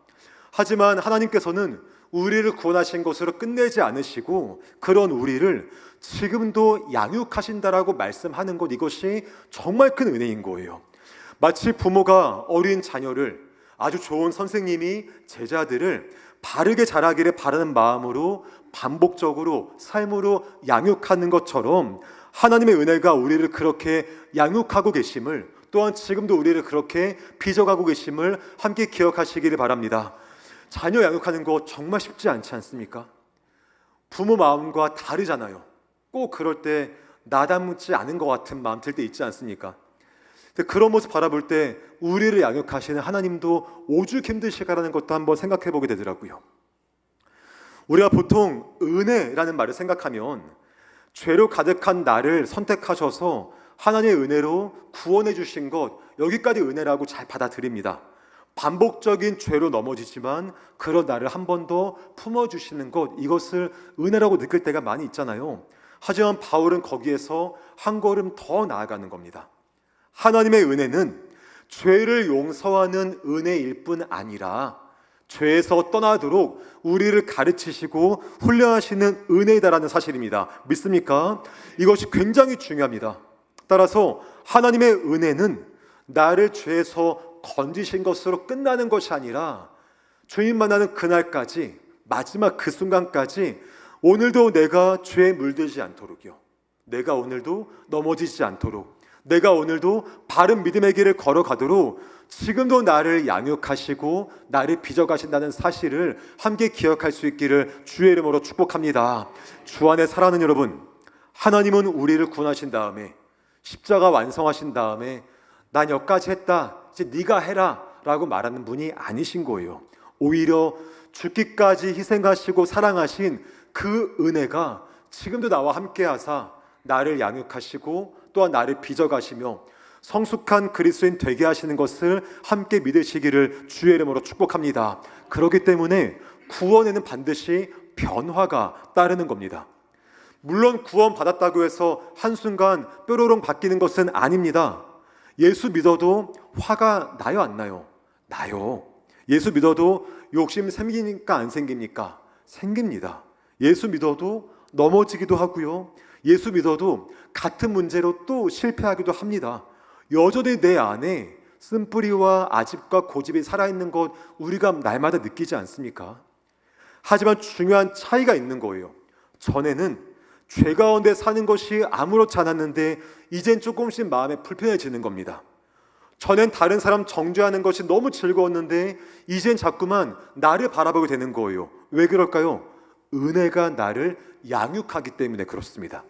하지만 하나님께서는 우리를 구원하신 것으로 끝내지 않으시고 그런 우리를 지금도 양육하신다라고 말씀하는 것, 이것이 정말 큰 은혜인 거예요. 마치 부모가 어린 자녀를, 아주 좋은 선생님이 제자들을 바르게 자라기를 바라는 마음으로 반복적으로 삶으로 양육하는 것처럼 하나님의 은혜가 우리를 그렇게 양육하고 계심을, 또한 지금도 우리를 그렇게 빚어가고 계심을 함께 기억하시기를 바랍니다. 자녀 양육하는 거 정말 쉽지 않지 않습니까? 부모 마음과 다르잖아요. 꼭 그럴 때 나닮지 않은 것 같은 마음 들 때 있지 않습니까? 그런 모습 바라볼 때 우리를 양육하시는 하나님도 오죽 힘드실까라는 것도 한번 생각해 보게 되더라고요. 우리가 보통 은혜라는 말을 생각하면 죄로 가득한 나를 선택하셔서 하나님의 은혜로 구원해 주신 것, 여기까지 은혜라고 잘 받아들입니다. 반복적인 죄로 넘어지지만 그런 나를 한 번 더 품어주시는 것, 이것을 은혜라고 느낄 때가 많이 있잖아요. 하지만 바울은 거기에서 한 걸음 더 나아가는 겁니다. 하나님의 은혜는 죄를 용서하는 은혜일 뿐 아니라 죄에서 떠나도록 우리를 가르치시고 훈련하시는 은혜이다라는 사실입니다. 믿습니까? 이것이 굉장히 중요합니다. 따라서 하나님의 은혜는 나를 죄에서 건지신 것으로 끝나는 것이 아니라 주님 만나는 그날까지, 마지막 그 순간까지 오늘도 내가 죄에 물들지 않도록요, 내가 오늘도 넘어지지 않도록, 내가 오늘도 바른 믿음의 길을 걸어가도록 지금도 나를 양육하시고 나를 빚어가신다는 사실을 함께 기억할 수 있기를 주의 이름으로 축복합니다. 주 안에 사랑하는 여러분, 하나님은 우리를 구원하신 다음에 십자가 완성하신 다음에 난 여기까지 했다, 이제 네가 해라 라고 말하는 분이 아니신 거예요. 오히려 죽기까지 희생하시고 사랑하신 그 은혜가 지금도 나와 함께 하사 나를 양육하시고 또한 나를 빚어가시며 성숙한 그리스도인 되게 하시는 것을 함께 믿으시기를 주의 이름으로 축복합니다. 그렇기 때문에 구원에는 반드시 변화가 따르는 겁니다. 물론 구원 받았다고 해서 한순간 뾰로롱 바뀌는 것은 아닙니다. 예수 믿어도 화가 나요, 안 나요? 나요. 예수 믿어도 욕심 생기니까 안 생깁니까? 생깁니다. 예수 믿어도 넘어지기도 하고요. 예수 믿어도 같은 문제로 또 실패하기도 합니다. 여전히 내 안에 쓴뿌리와 아집과 고집이 살아있는 것 우리가 날마다 느끼지 않습니까? 하지만 중요한 차이가 있는 거예요. 전에는 죄 가운데 사는 것이 아무렇지 않았는데 이젠 조금씩 마음에 불편해지는 겁니다. 전엔 다른 사람 정죄하는 것이 너무 즐거웠는데 이젠 자꾸만 나를 바라보게 되는 거예요. 왜 그럴까요? 은혜가 나를 양육하기 때문에 그렇습니다.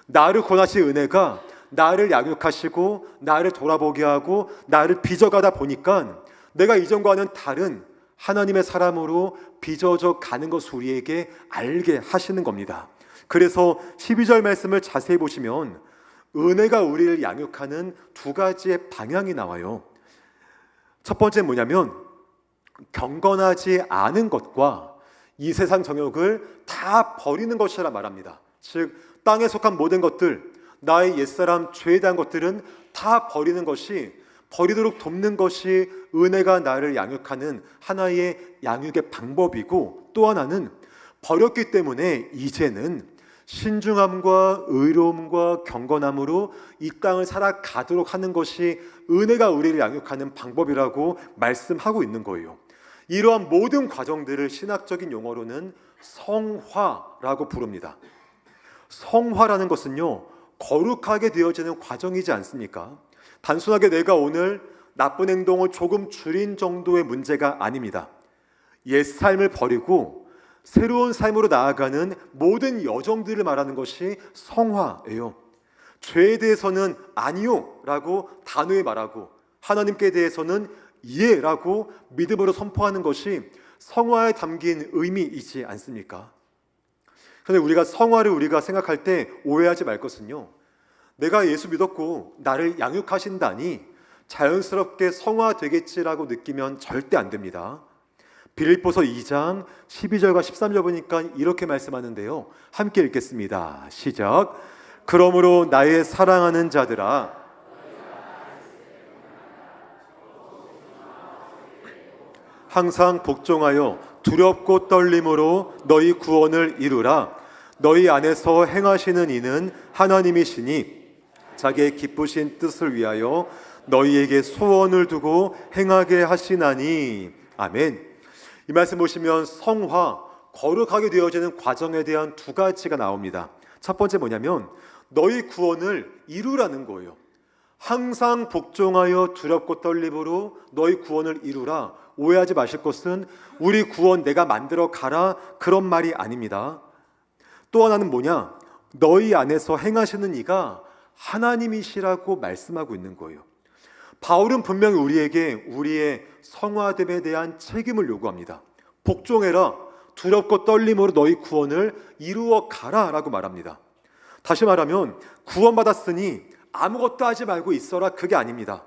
나를 권하신 은혜가 나를 양육하시고 나를 돌아보게 하고 나를 빚어가다 보니까 내가 이전과는 다른 하나님의 사람으로 빚어져 가는 것을 우리에게 알게 하시는 겁니다. 그래서 12절 말씀을 자세히 보시면 은혜가 우리를 양육하는 두 가지의 방향이 나와요. 첫 번째 뭐냐면 경건하지 않은 것과 이 세상 정욕을 다 버리는 것이라 말합니다. 즉 땅에 속한 모든 것들, 나의 옛사람 죄에 대한 것들은 다 버리는 것이, 버리도록 돕는 것이 은혜가 나를 양육하는 하나의 양육의 방법이고, 또 하나는 버렸기 때문에 이제는 신중함과 의로움과 경건함으로 이 땅을 살아가도록 하는 것이 은혜가 우리를 양육하는 방법이라고 말씀하고 있는 거예요. 이러한 모든 과정들을 신학적인 용어로는 성화라고 부릅니다. 성화라는 것은요, 거룩하게 되어지는 과정이지 않습니까? 단순하게 내가 오늘 나쁜 행동을 조금 줄인 정도의 문제가 아닙니다. 옛 삶을 버리고 새로운 삶으로 나아가는 모든 여정들을 말하는 것이 성화예요. 죄에 대해서는 아니요 라고 단호히 말하고 하나님께 대해서는 예 라고 믿음으로 선포하는 것이 성화에 담긴 의미이지 않습니까? 그런데 우리가 성화를 우리가 생각할 때 오해하지 말 것은요, 내가 예수 믿었고 나를 양육하신다니 자연스럽게 성화되겠지라고 느끼면 절대 안 됩니다. 빌립보서 2장 12절과 13절 보니까 이렇게 말씀하는데요, 함께 읽겠습니다. 시작. 그러므로 나의 사랑하는 자들아, 항상 복종하여 두렵고 떨림으로 너희 구원을 이루라. 너희 안에서 행하시는 이는 하나님이시니 자기의 기쁘신 뜻을 위하여 너희에게 소원을 두고 행하게 하시나니. 아멘. 이 말씀 보시면 성화, 거룩하게 되어지는 과정에 대한 두 가지가 나옵니다. 첫 번째 뭐냐면 너희 구원을 이루라는 거예요. 항상 복종하여 두렵고 떨림으로 너희 구원을 이루라. 오해하지 마실 것은 우리 구원 내가 만들어 가라 그런 말이 아닙니다. 또 하나는 뭐냐? 너희 안에서 행하시는 이가 하나님이시라고 말씀하고 있는 거예요. 바울은 분명히 우리에게 우리의 성화됨에 대한 책임을 요구합니다. 복종해라. 두렵고 떨림으로 너희 구원을 이루어 가라 라고 말합니다. 다시 말하면 구원받았으니 아무것도 하지 말고 있어라, 그게 아닙니다.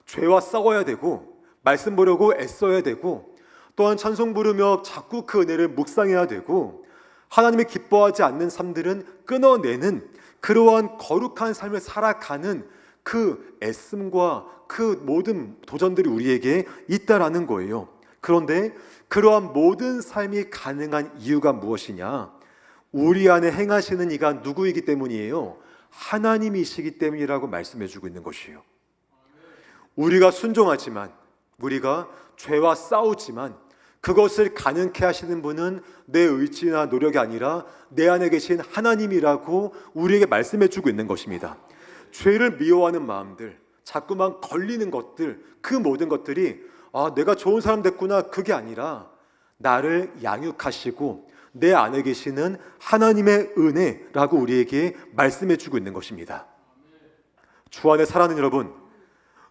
죄와 싸워야 되고 말씀 보려고 애써야 되고 또한 찬송 부르며 자꾸 그 은혜를 묵상해야 되고 하나님이 기뻐하지 않는 삶들은 끊어내는 그러한 거룩한 삶을 살아가는 그 애씀과 그 모든 도전들이 우리에게 있다라는 거예요. 그런데 그러한 모든 삶이 가능한 이유가 무엇이냐? 우리 안에 행하시는 이가 누구이기 때문이에요? 하나님이시기 때문이라고 말씀해주고 있는 것이에요. 우리가 순종하지만, 우리가 죄와 싸우지만 그것을 가능케 하시는 분은 내 의지나 노력이 아니라 내 안에 계신 하나님이라고 우리에게 말씀해주고 있는 것입니다. 죄를 미워하는 마음들, 자꾸만 걸리는 것들, 그 모든 것들이 내가 좋은 사람 됐구나, 그게 아니라 나를 양육하시고 내 안에 계시는 하나님의 은혜라고 우리에게 말씀해주고 있는 것입니다. 주 안에 사랑하는 여러분,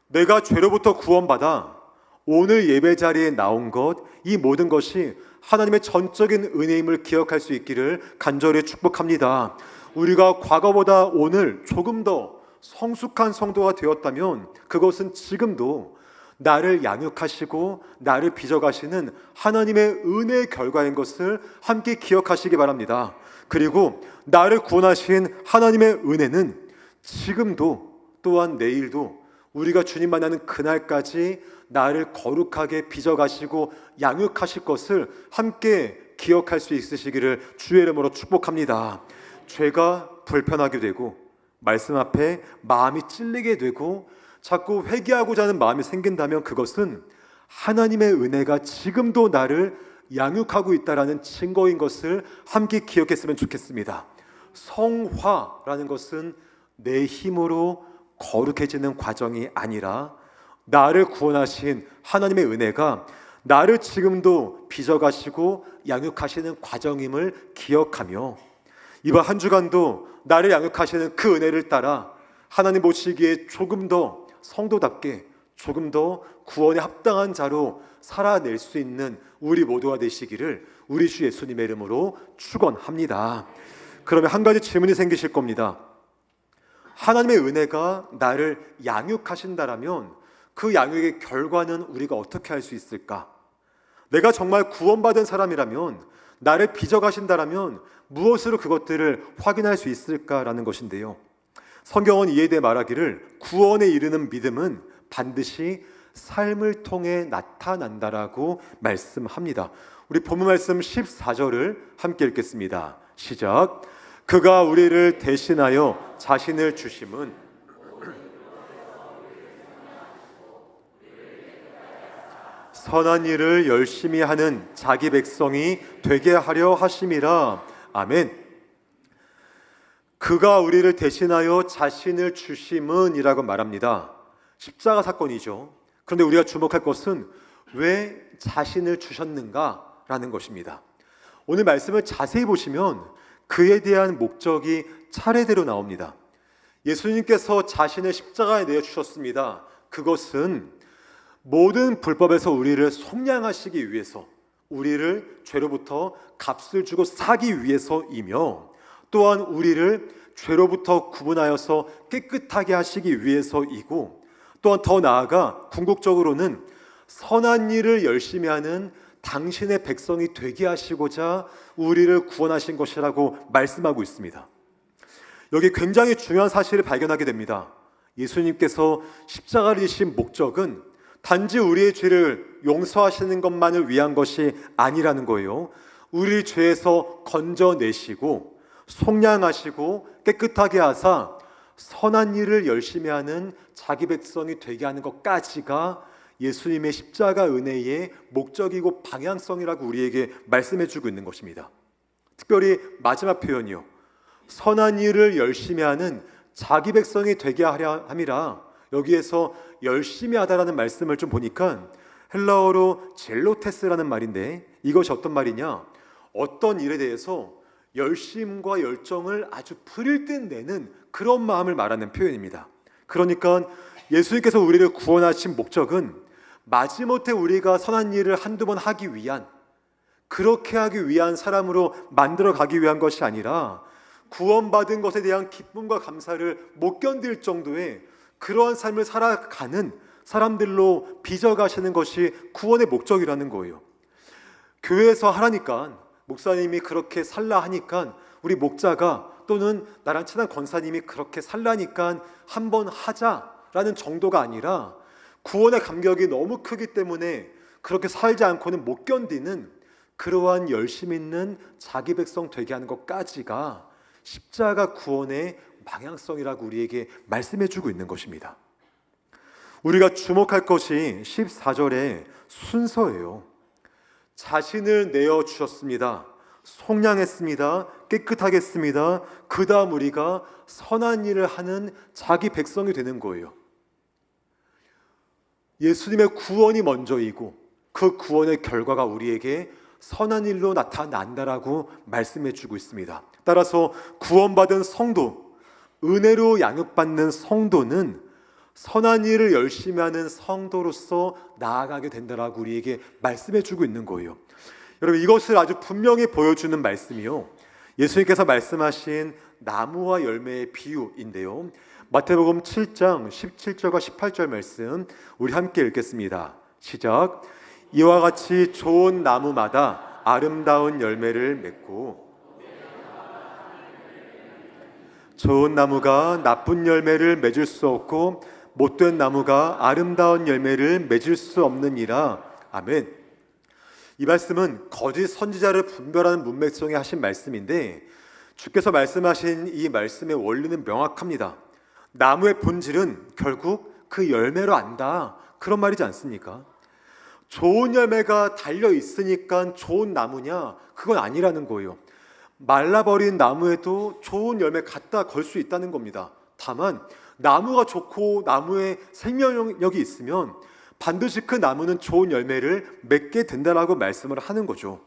내가 죄로부터 구원받아 오늘 예배 자리에 나온 것, 이 모든 것이 하나님의 전적인 은혜임을 기억할 수 있기를 간절히 축복합니다. 우리가 과거보다 오늘 조금 더 성숙한 성도가 되었다면 그것은 지금도 나를 양육하시고 나를 빚어가시는 하나님의 은혜의 결과인 것을 함께 기억하시기 바랍니다. 그리고 나를 구원하신 하나님의 은혜는 지금도 또한 내일도 우리가 주님 만나는 그날까지 나를 거룩하게 빚어가시고 양육하실 것을 함께 기억할 수 있으시기를 주의 이름으로 축복합니다. 죄가 불편하게 되고 말씀 앞에 마음이 찔리게 되고 자꾸 회개하고자 하는 마음이 생긴다면 그것은 하나님의 은혜가 지금도 나를 양육하고 있다라는 증거인 것을 함께 기억했으면 좋겠습니다. 성화라는 것은 내 힘으로 거룩해지는 과정이 아니라 나를 구원하신 하나님의 은혜가 나를 지금도 빚어가시고 양육하시는 과정임을 기억하며 이번 한 주간도 나를 양육하시는 그 은혜를 따라 하나님 보시기에 조금 더 성도답게 조금 더 구원에 합당한 자로 살아낼 수 있는 우리 모두가 되시기를 우리 주 예수님의 이름으로 축원합니다. 그러면 한 가지 질문이 생기실 겁니다. 하나님의 은혜가 나를 양육하신다라면 그 양육의 결과는 우리가 어떻게 할 수 있을까? 내가 정말 구원받은 사람이라면 나를 빚어가신다라면 무엇으로 그것들을 확인할 수 있을까라는 것인데요. 성경은 이에 대해 말하기를 구원에 이르는 믿음은 반드시 삶을 통해 나타난다라고 말씀합니다. 우리 본문 말씀 14절을 함께 읽겠습니다. 시작. 그가 우리를 대신하여 자신을 주심은 선한 일을 열심히 하는 자기 백성이 되게 하려 하심이라. 아멘. 그가 우리를 대신하여 자신을 주심은 이라고 말합니다. 십자가 사건이죠. 그런데 우리가 주목할 것은 왜 자신을 주셨는가 라는 것입니다. 오늘 말씀을 자세히 보시면 그에 대한 목적이 차례대로 나옵니다. 예수님께서 자신을 십자가에 내어주셨습니다. 그것은 모든 불법에서 우리를 속량하시기 위해서, 우리를 죄로부터 값을 주고 사기 위해서이며, 또한 우리를 죄로부터 구분하여서 깨끗하게 하시기 위해서이고, 또한 더 나아가 궁극적으로는 선한 일을 열심히 하는 당신의 백성이 되게 하시고자 우리를 구원하신 것이라고 말씀하고 있습니다. 여기 굉장히 중요한 사실을 발견하게 됩니다. 예수님께서 십자가를 지신 목적은 단지 우리의 죄를 용서하시는 것만을 위한 것이 아니라는 거예요. 우리 죄에서 건져내시고 속량하시고 깨끗하게 하사 선한 일을 열심히 하는 자기 백성이 되게 하는 것까지가 예수님의 십자가 은혜의 목적이고 방향성이라고 우리에게 말씀해주고 있는 것입니다. 특별히 마지막 표현이요, 선한 일을 열심히 하는 자기 백성이 되게 하려 함이라. 여기에서 열심히 하다라는 말씀을 좀 보니까 헬라어로 젤로테스라는 말인데, 이것이 어떤 말이냐, 어떤 일에 대해서 열심과 열정을 아주 부릴 듯 내는 그런 마음을 말하는 표현입니다. 그러니까 예수님께서 우리를 구원하신 목적은 마지못해 우리가 선한 일을 한두 번 하기 위한, 그렇게 하기 위한 사람으로 만들어 가기 위한 것이 아니라 구원받은 것에 대한 기쁨과 감사를 못 견딜 정도의 그러한 삶을 살아가는 사람들로 빚어가시는 것이 구원의 목적이라는 거예요. 교회에서 하라니까, 목사님이 그렇게 살라 하니까, 우리 목자가 또는 나랑 친한 권사님이 그렇게 살라니까 한번 하자라는 정도가 아니라, 구원의 감격이 너무 크기 때문에 그렇게 살지 않고는 못 견디는 그러한 열심 있는 자기 백성 되게 하는 것까지가 십자가 구원의 방향성이라고 우리에게 말씀해주고 있는 것입니다. 우리가 주목할 것이 14절의 순서예요. 자신을 내어주셨습니다. 속량했습니다. 깨끗하게 했습니다. 그 다음 우리가 선한 일을 하는 자기 백성이 되는 거예요. 예수님의 구원이 먼저이고 그 구원의 결과가 우리에게 선한 일로 나타난다라고 말씀해주고 있습니다. 따라서 구원받은 성도, 은혜로 양육받는 성도는 선한 일을 열심히 하는 성도로서 나아가게 된다라고 우리에게 말씀해주고 있는 거예요. 여러분, 이것을 아주 분명히 보여주는 말씀이요, 예수님께서 말씀하신 나무와 열매의 비유인데요, 마태복음 7장 17절과 18절 말씀 우리 함께 읽겠습니다. 시작. 이와 같이 좋은 나무마다 아름다운 열매를 맺고 좋은 나무가 나쁜 열매를 맺을 수 없고 못된 나무가 아름다운 열매를 맺을 수 없느니라. 아멘. 이 말씀은 거짓 선지자를 분별하는 문맥성에 하신 말씀인데, 주께서 말씀하신 이 말씀의 원리는 명확합니다. 나무의 본질은 결국 그 열매로 안다, 그런 말이지 않습니까? 좋은 열매가 달려 있으니까 좋은 나무냐? 그건 아니라는 거예요. 말라버린 나무에도 좋은 열매 갖다 걸 수 있다는 겁니다. 다만 나무가 좋고 나무에 생명력이 있으면 반드시 그 나무는 좋은 열매를 맺게 된다라고 말씀을 하는 거죠.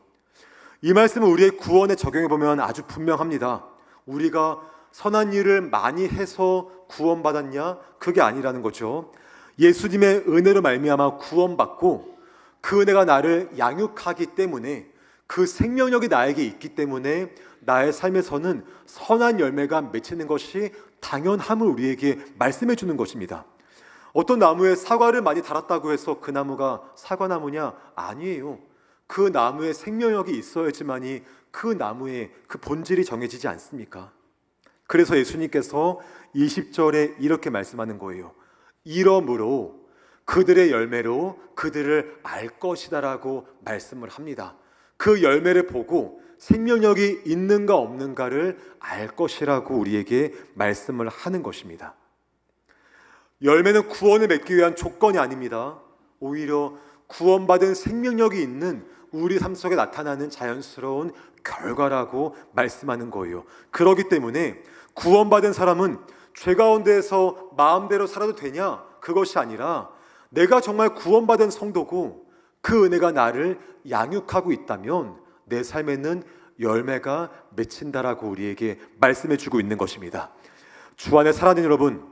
이 말씀은 우리의 구원에 적용해 보면 아주 분명합니다. 우리가 선한 일을 많이 해서 구원받았냐? 그게 아니라는 거죠. 예수님의 은혜로 말미암아 구원받고 그 은혜가 나를 양육하기 때문에, 그 생명력이 나에게 있기 때문에 나의 삶에서는 선한 열매가 맺히는 것이 당연함을 우리에게 말씀해 주는 것입니다. 어떤 나무에 사과를 많이 달았다고 해서 그 나무가 사과나무냐? 아니에요. 그 나무에 생명력이 있어야지만이 그 나무의 그 본질이 정해지지 않습니까? 그래서 예수님께서 20절에 이렇게 말씀하는 거예요. 이러므로 그들의 열매로 그들을 알 것이다라고 말씀을 합니다. 그 열매를 보고 생명력이 있는가 없는가를 알 것이라고 우리에게 말씀을 하는 것입니다. 열매는 구원을 맺기 위한 조건이 아닙니다. 오히려 구원받은 생명력이 있는 우리 삶 속에 나타나는 자연스러운 결과라고 말씀하는 거예요. 그렇기 때문에 구원받은 사람은 죄 가운데에서 마음대로 살아도 되냐? 그것이 아니라 내가 정말 구원받은 성도고 그 은혜가 나를 양육하고 있다면 내 삶에는 열매가 맺힌다라고 우리에게 말씀해 주고 있는 것입니다. 주 안에 사랑하는 여러분,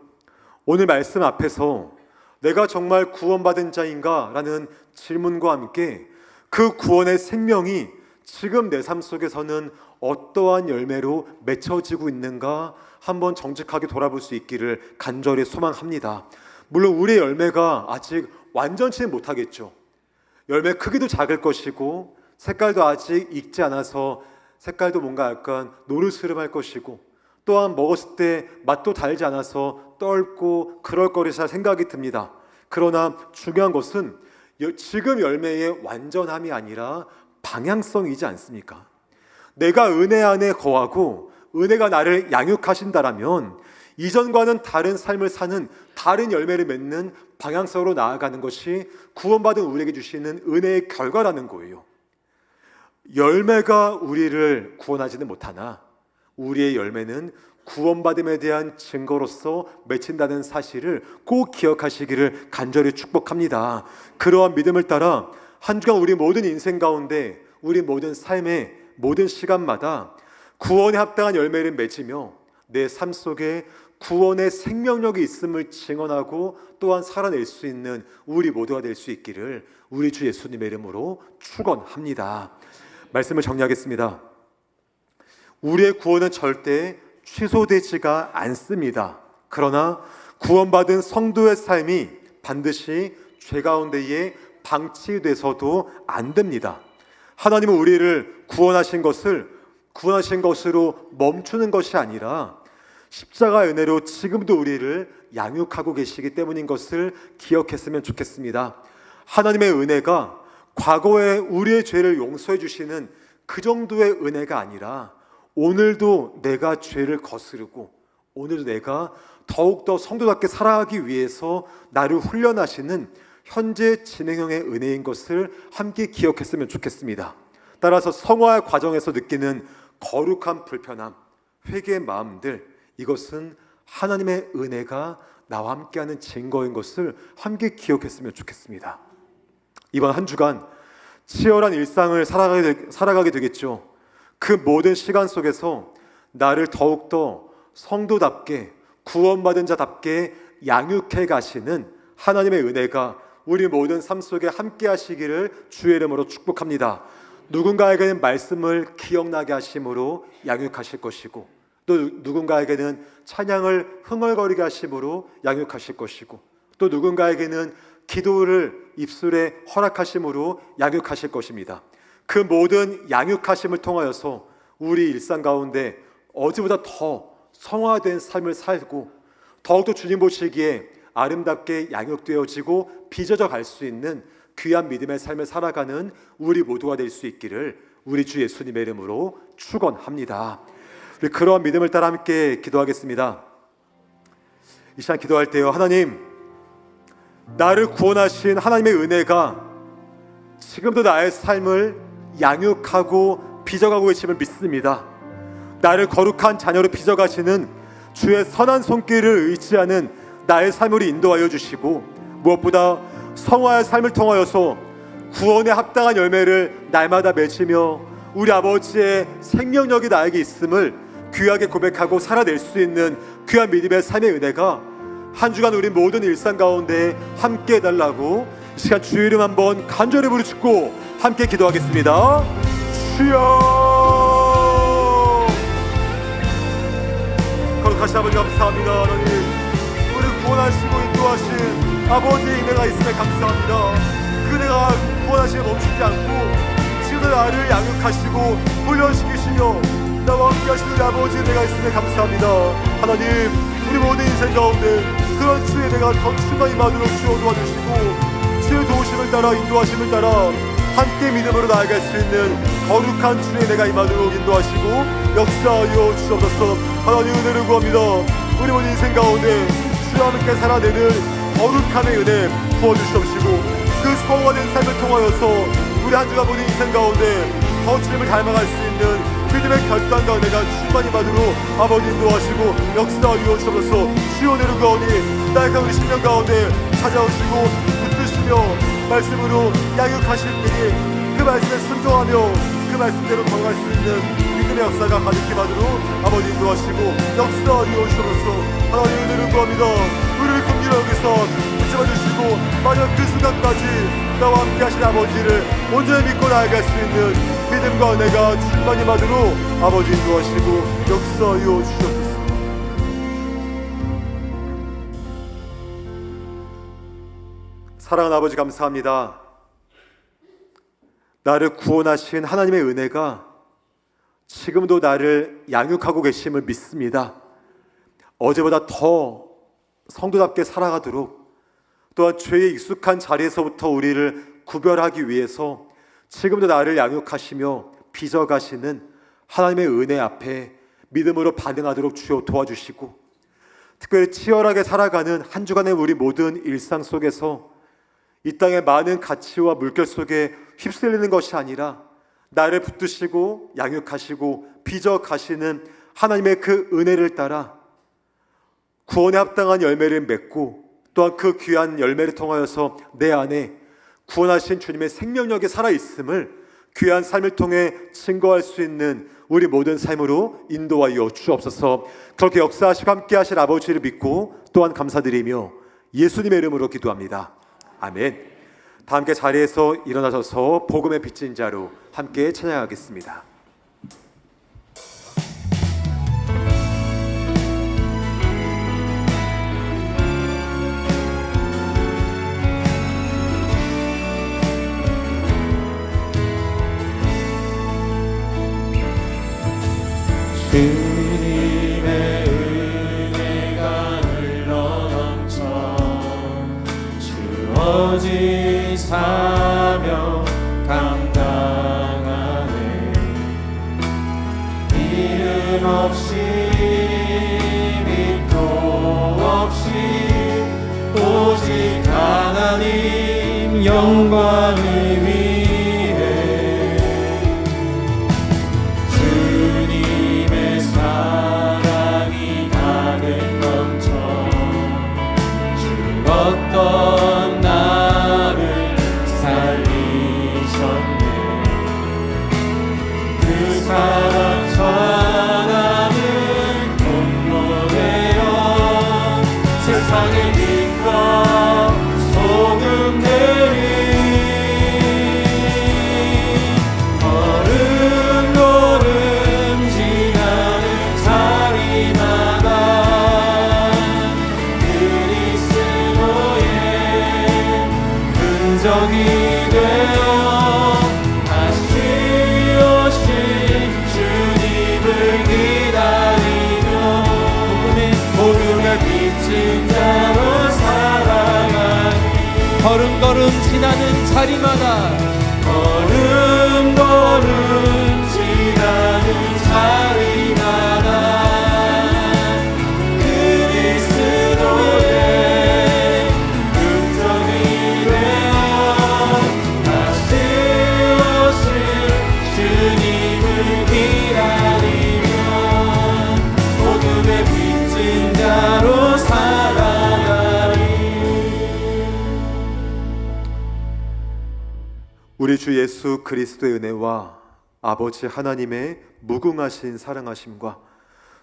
오늘 말씀 앞에서 내가 정말 구원받은 자인가? 라는 질문과 함께 그 구원의 생명이 지금 내 삶 속에서는 어떠한 열매로 맺혀지고 있는가 한번 정직하게 돌아볼 수 있기를 간절히 소망합니다. 물론 우리의 열매가 아직 완전치는 못하겠죠. 열매 크기도 작을 것이고 색깔도 아직 익지 않아서 색깔도 뭔가 약간 노르스름할 것이고, 또한 먹었을 때 맛도 달지 않아서 떫고 그럴 거리라 생각이 듭니다. 그러나 중요한 것은 지금 열매의 완전함이 아니라 방향성이지 않습니까? 내가 은혜 안에 거하고 은혜가 나를 양육하신다라면 이전과는 다른 삶을 사는 다른 열매를 맺는 방향성으로 나아가는 것이 구원받은 우리에게 주시는 은혜의 결과라는 거예요. 열매가 우리를 구원하지는 못하나 우리의 열매는 구원받음에 대한 증거로서 맺힌다는 사실을 꼭 기억하시기를 간절히 축복합니다. 그러한 믿음을 따라 한 주간 우리 모든 인생 가운데, 우리 모든 삶의 모든 시간마다 구원에 합당한 열매를 맺으며 내 삶 속에 구원의 생명력이 있음을 증언하고 또한 살아낼 수 있는 우리 모두가 될 수 있기를 우리 주 예수님의 이름으로 축원합니다. 말씀을 정리하겠습니다. 우리의 구원은 절대 취소되지가 않습니다. 그러나 구원받은 성도의 삶이 반드시 죄 가운데에 방치돼서도 안 됩니다. 하나님은 우리를 구원하신 것으로 멈추는 것이 아니라 십자가의 은혜로 지금도 우리를 양육하고 계시기 때문인 것을 기억했으면 좋겠습니다. 하나님의 은혜가 과거에 우리의 죄를 용서해 주시는 그 정도의 은혜가 아니라 오늘도 내가 죄를 거스르고 오늘도 내가 더욱더 성도답게 살아가기 위해서 나를 훈련하시는 현재 진행형의 은혜인 것을 함께 기억했으면 좋겠습니다. 따라서 성화의 과정에서 느끼는 거룩한 불편함, 회개의 마음들, 이것은 하나님의 은혜가 나와 함께하는 증거인 것을 함께 기억했으면 좋겠습니다. 이번 한 주간 치열한 일상을 살아가게 되겠죠. 그 모든 시간 속에서 나를 더욱더 성도답게 구원받은 자답게 양육해 가시는 하나님의 은혜가 우리 모든 삶 속에 함께 하시기를 주의 이름으로 축복합니다. 누군가에게는 말씀을 기억나게 하심으로 양육하실 것이고, 또 누군가에게는 찬양을 흥얼거리게 하심으로 양육하실 것이고, 또 누군가에게는 기도를 입술에 허락하심으로 양육하실 것입니다. 그 모든 양육하심을 통하여서 우리 일상 가운데 어제보다 더 성화된 삶을 살고 더욱더 주님 보시기에 아름답게 양육되어지고 빚어져 갈 수 있는 귀한 믿음의 삶을 살아가는 우리 모두가 될 수 있기를 우리 주 예수님의 이름으로 축원합니다. 우리 그러한 믿음을 따라 함께 기도하겠습니다. 이 시간 기도할 때요, 하나님, 나를 구원하신 하나님의 은혜가 지금도 나의 삶을 양육하고 빚어가고 계심을 믿습니다. 나를 거룩한 자녀로 빚어가시는 주의 선한 손길을 의지하는 나의 삶을 인도하여 주시고, 무엇보다 성화의 삶을 통하여서 구원에 합당한 열매를 날마다 맺으며 우리 아버지의 생명력이 나에게 있음을 귀하게 고백하고 살아낼 수 있는 귀한 믿음의 삶의 은혜가 한 주간 우리 모든 일상 가운데 함께 해달라고 이 시간 주의 이름 한번 간절히 부르짖고 함께 기도하겠습니다. 주여, 거룩하신 아버지 감사합니다. 하나님, 우리 구원하시고 인도하신 아버지의 은혜가 있음에 감사합니다. 그 은혜가 구원하시며 멈추지 않고 지금도 나를 양육하시고 훈련시키시며 나와 함께 하시는 우리 아버지의 은혜가 있음에 감사합니다. 하나님, 우리 모든 인생 가운데 그런 주의 은혜가 더 충만히 임하도록 주여 도와주시고, 주의 도우심을 따라 인도하심을 따라 함께 믿음으로 나아갈 수 있는 거룩한 주의 은혜가 임하도록 인도하시고 역사하여 주옵소서. 하나님, 은혜를 구합니다. 우리 모든 인생 가운데 주와 함께 살아내는 거룩함의 은혜 부어주시옵시고, 그 성화된 삶을 통하여서 우리 한 주간 모든 인생 가운데 더 주님을 닮아갈 수 있는 믿음의 결단과 은혜가 충만히 받으로 아버지 인도하시고 역사하여 주옵소서. 주여, 은혜를 구하오니 나약한 우리 심령 가운데 찾아오시고 붙드시며 말씀으로 양육하실 때에 그 말씀에 순종하며 그 말씀대로 걸어갈 수 있는 믿음의 역사가 가득히 받으로 아버지 인도하시고 역사하여 주옵소서. 하나님, 은혜를 구합니다. 우리를 긍휼히 여기서 붙잡아주시고 마지막 그 순간까지 나와 함께 하신 아버지를 온전히 믿고 나아갈 수 있는 믿음과 은혜가 충만히 받으로 아버지 인도하시고 역사하여 주옵소서. 사랑하는 아버지 감사합니다. 나를 구원하신 하나님의 은혜가 지금도 나를 양육하고 계심을 믿습니다. 어제보다 더 성도답게 살아가도록, 또한 죄의 익숙한 자리에서부터 우리를 구별하기 위해서 지금도 나를 양육하시며 빚어가시는 하나님의 은혜 앞에 믿음으로 반응하도록 주여 도와주시고, 특별히 치열하게 살아가는 한 주간의 우리 모든 일상 속에서 이 땅의 많은 가치와 물결 속에 휩쓸리는 것이 아니라 나를 붙드시고 양육하시고 빚어가시는 하나님의 그 은혜를 따라 구원에 합당한 열매를 맺고, 또한 그 귀한 열매를 통하여서 내 안에 구원하신 주님의 생명력이 살아있음을 귀한 삶을 통해 증거할 수 있는 우리 모든 삶으로 인도하여 주옵소서. 그렇게 역사하시고 함께 하실 아버지를 믿고 또한 감사드리며 예수님의 이름으로 기도합니다. 아멘. 다 함께 자리에서 일어나셔서 복음의 빚진 자로 함께 찬양하겠습니다. 주님의 은혜가 흘러넘쳐 주어진 사명 감당하네. 이름 없이 밑도 없이 오직 하나님 영광을 위해 주님의 사랑이 가득 넘쳐 죽었던 나를 살리셨네. 그 사랑 전하는 공로되어 세상의 빛과 소금 내리 걸음 걸음 지나는 자리마다 그리스도의 흔적이 되어 다시 오실 주님을 기다리며 걸음걸음 지나는 자리마다 걸음걸음 지나는 자리마다 그리스도의 음성이 되어 다시 오실 주님을 기다리며 어둠에 비친 자로 살아가리. 우리 주 예수 그리스도의 은혜와 아버지 하나님의 무궁하신 사랑하심과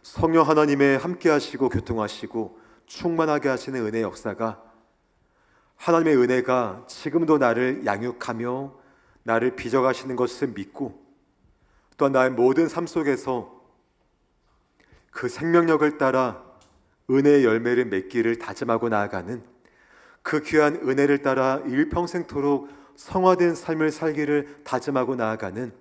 성령 하나님의 함께하시고 교통하시고 충만하게 하시는 은혜의 역사가, 하나님의 은혜가 지금도 나를 양육하며 나를 빚어가시는 것을 믿고, 또한 나의 모든 삶 속에서 그 생명력을 따라 은혜의 열매를 맺기를 다짐하고 나아가는, 그 귀한 은혜를 따라 일평생토록 성화된 삶을 살기를 다짐하고 나아가는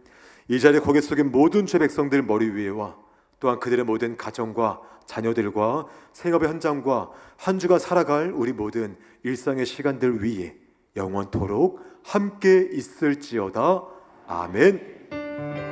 이 자리에 고개 숙인 모든 주 백성들 머리 위에와 또한 그들의 모든 가정과 자녀들과 생업의 현장과 한 주가 살아갈 우리 모든 일상의 시간들 위에 영원토록 함께 있을지어다. 아멘.